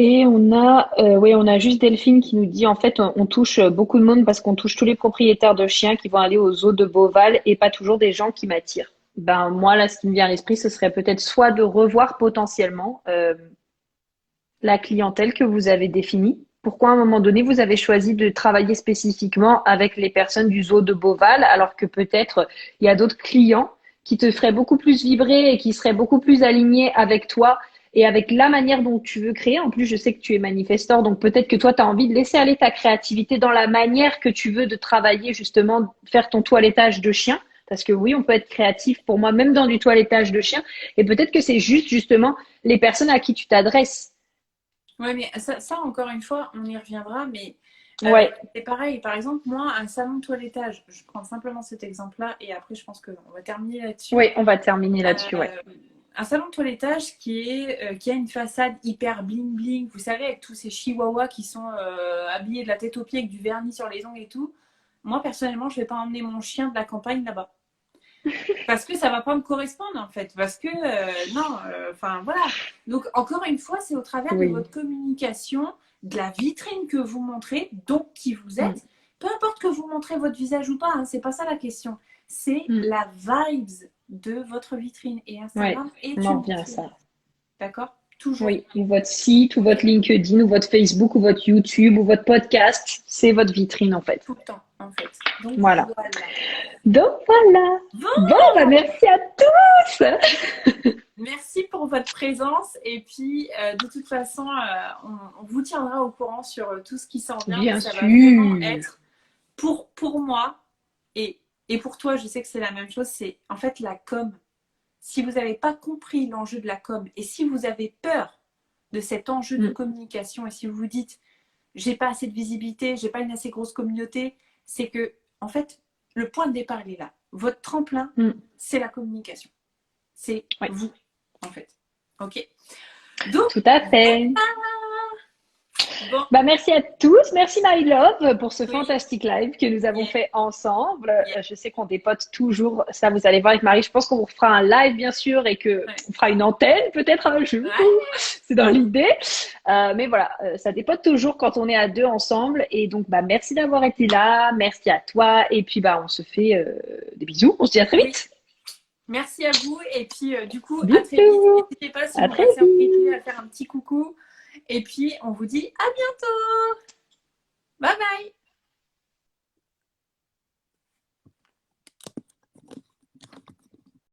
Et on a juste Delphine qui nous dit en fait on touche beaucoup de monde parce qu'on touche tous les propriétaires de chiens qui vont aller aux zoos de Beauval et pas toujours des gens qui m'attirent. Ben moi là, ce qui me vient à l'esprit, ce serait peut-être soit de revoir potentiellement la clientèle que vous avez définie. Pourquoi à un moment donné vous avez choisi de travailler spécifiquement avec les personnes du zoo de Beauval alors que peut-être il y a d'autres clients qui te feraient beaucoup plus vibrer et qui seraient beaucoup plus alignés avec toi et avec la manière dont tu veux créer. En plus, je sais que tu es manifesteur, donc peut-être que toi, tu as envie de laisser aller ta créativité dans la manière que tu veux de travailler, justement, faire ton toilettage de chien. Parce que oui, on peut être créatif pour moi, même dans du toilettage de chien. Et peut-être que c'est juste, justement, les personnes à qui tu t'adresses. Ouais, mais ça, encore une fois, on y reviendra, mais Ouais, c'est pareil. Par exemple, moi, un salon de toilettage, je prends simplement cet exemple-là et après, je pense qu'on va terminer là-dessus. oui, on va terminer là-dessus, ouais. Euh, un salon de toilettage qui a une façade hyper bling bling, vous savez, avec tous ces chihuahuas qui sont habillés de la tête aux pieds avec du vernis sur les ongles et tout. Moi, personnellement, je vais pas emmener mon chien de la campagne là-bas. Parce que ça va pas me correspondre en fait. Parce que non, enfin voilà. Donc encore une fois, c'est au travers de Oui. votre communication, de la vitrine que vous montrez, donc qui vous Mm, êtes. Peu importe que vous montrez votre visage ou pas, hein, c'est pas ça la question. C'est mm. la vibes de votre vitrine. Et Ouais, Instagram on est en une revient à vitrine. ça. D'accord. Toujours. Oui, ou votre site, ou votre LinkedIn, ou votre Facebook, ou votre YouTube, ou votre podcast, c'est votre vitrine en fait. Tout le temps, en fait. Donc Voilà. voilà. Donc voilà. Bon, Bon, bah merci à tous. merci pour votre présence et puis de toute façon, on vous tiendra au courant sur tout ce qui s'en vient, mais Bien ça va vraiment sûr. être pour moi et, et pour toi, je sais que c'est la même chose, c'est en fait la com. Si vous n'avez pas compris l'enjeu de la com et si vous avez peur de cet enjeu de Mm, communication et si vous vous dites j'ai pas assez de visibilité, j'ai pas une assez grosse communauté, c'est que en fait le point de départ il est là. Votre tremplin, mm. c'est la communication. C'est Ouais, vous en fait. Ok. Donc, tout à fait. bon, Bah, merci à tous. Merci My Love pour ce oui, fantastique live que nous avons yeah, fait ensemble. yeah, Je sais qu'on dépote toujours. Ça, vous allez voir avec Marie. Je pense qu'on vous fera un live, bien sûr, et que ouais, on fera une antenne peut-être un jour. ouais, C'est dans l'idée. Mais voilà, ça dépote toujours quand on est à deux ensemble. Et donc, bah, merci d'avoir été là. Merci à toi. Et puis, bah, on se fait des bisous. On se dit à très oui. vite. Merci à vous et puis du coup à très vite. Bisous. N'hésitez pas si À vous très passez en replay à vite. faire un petit coucou et puis on vous dit à bientôt. Bye bye.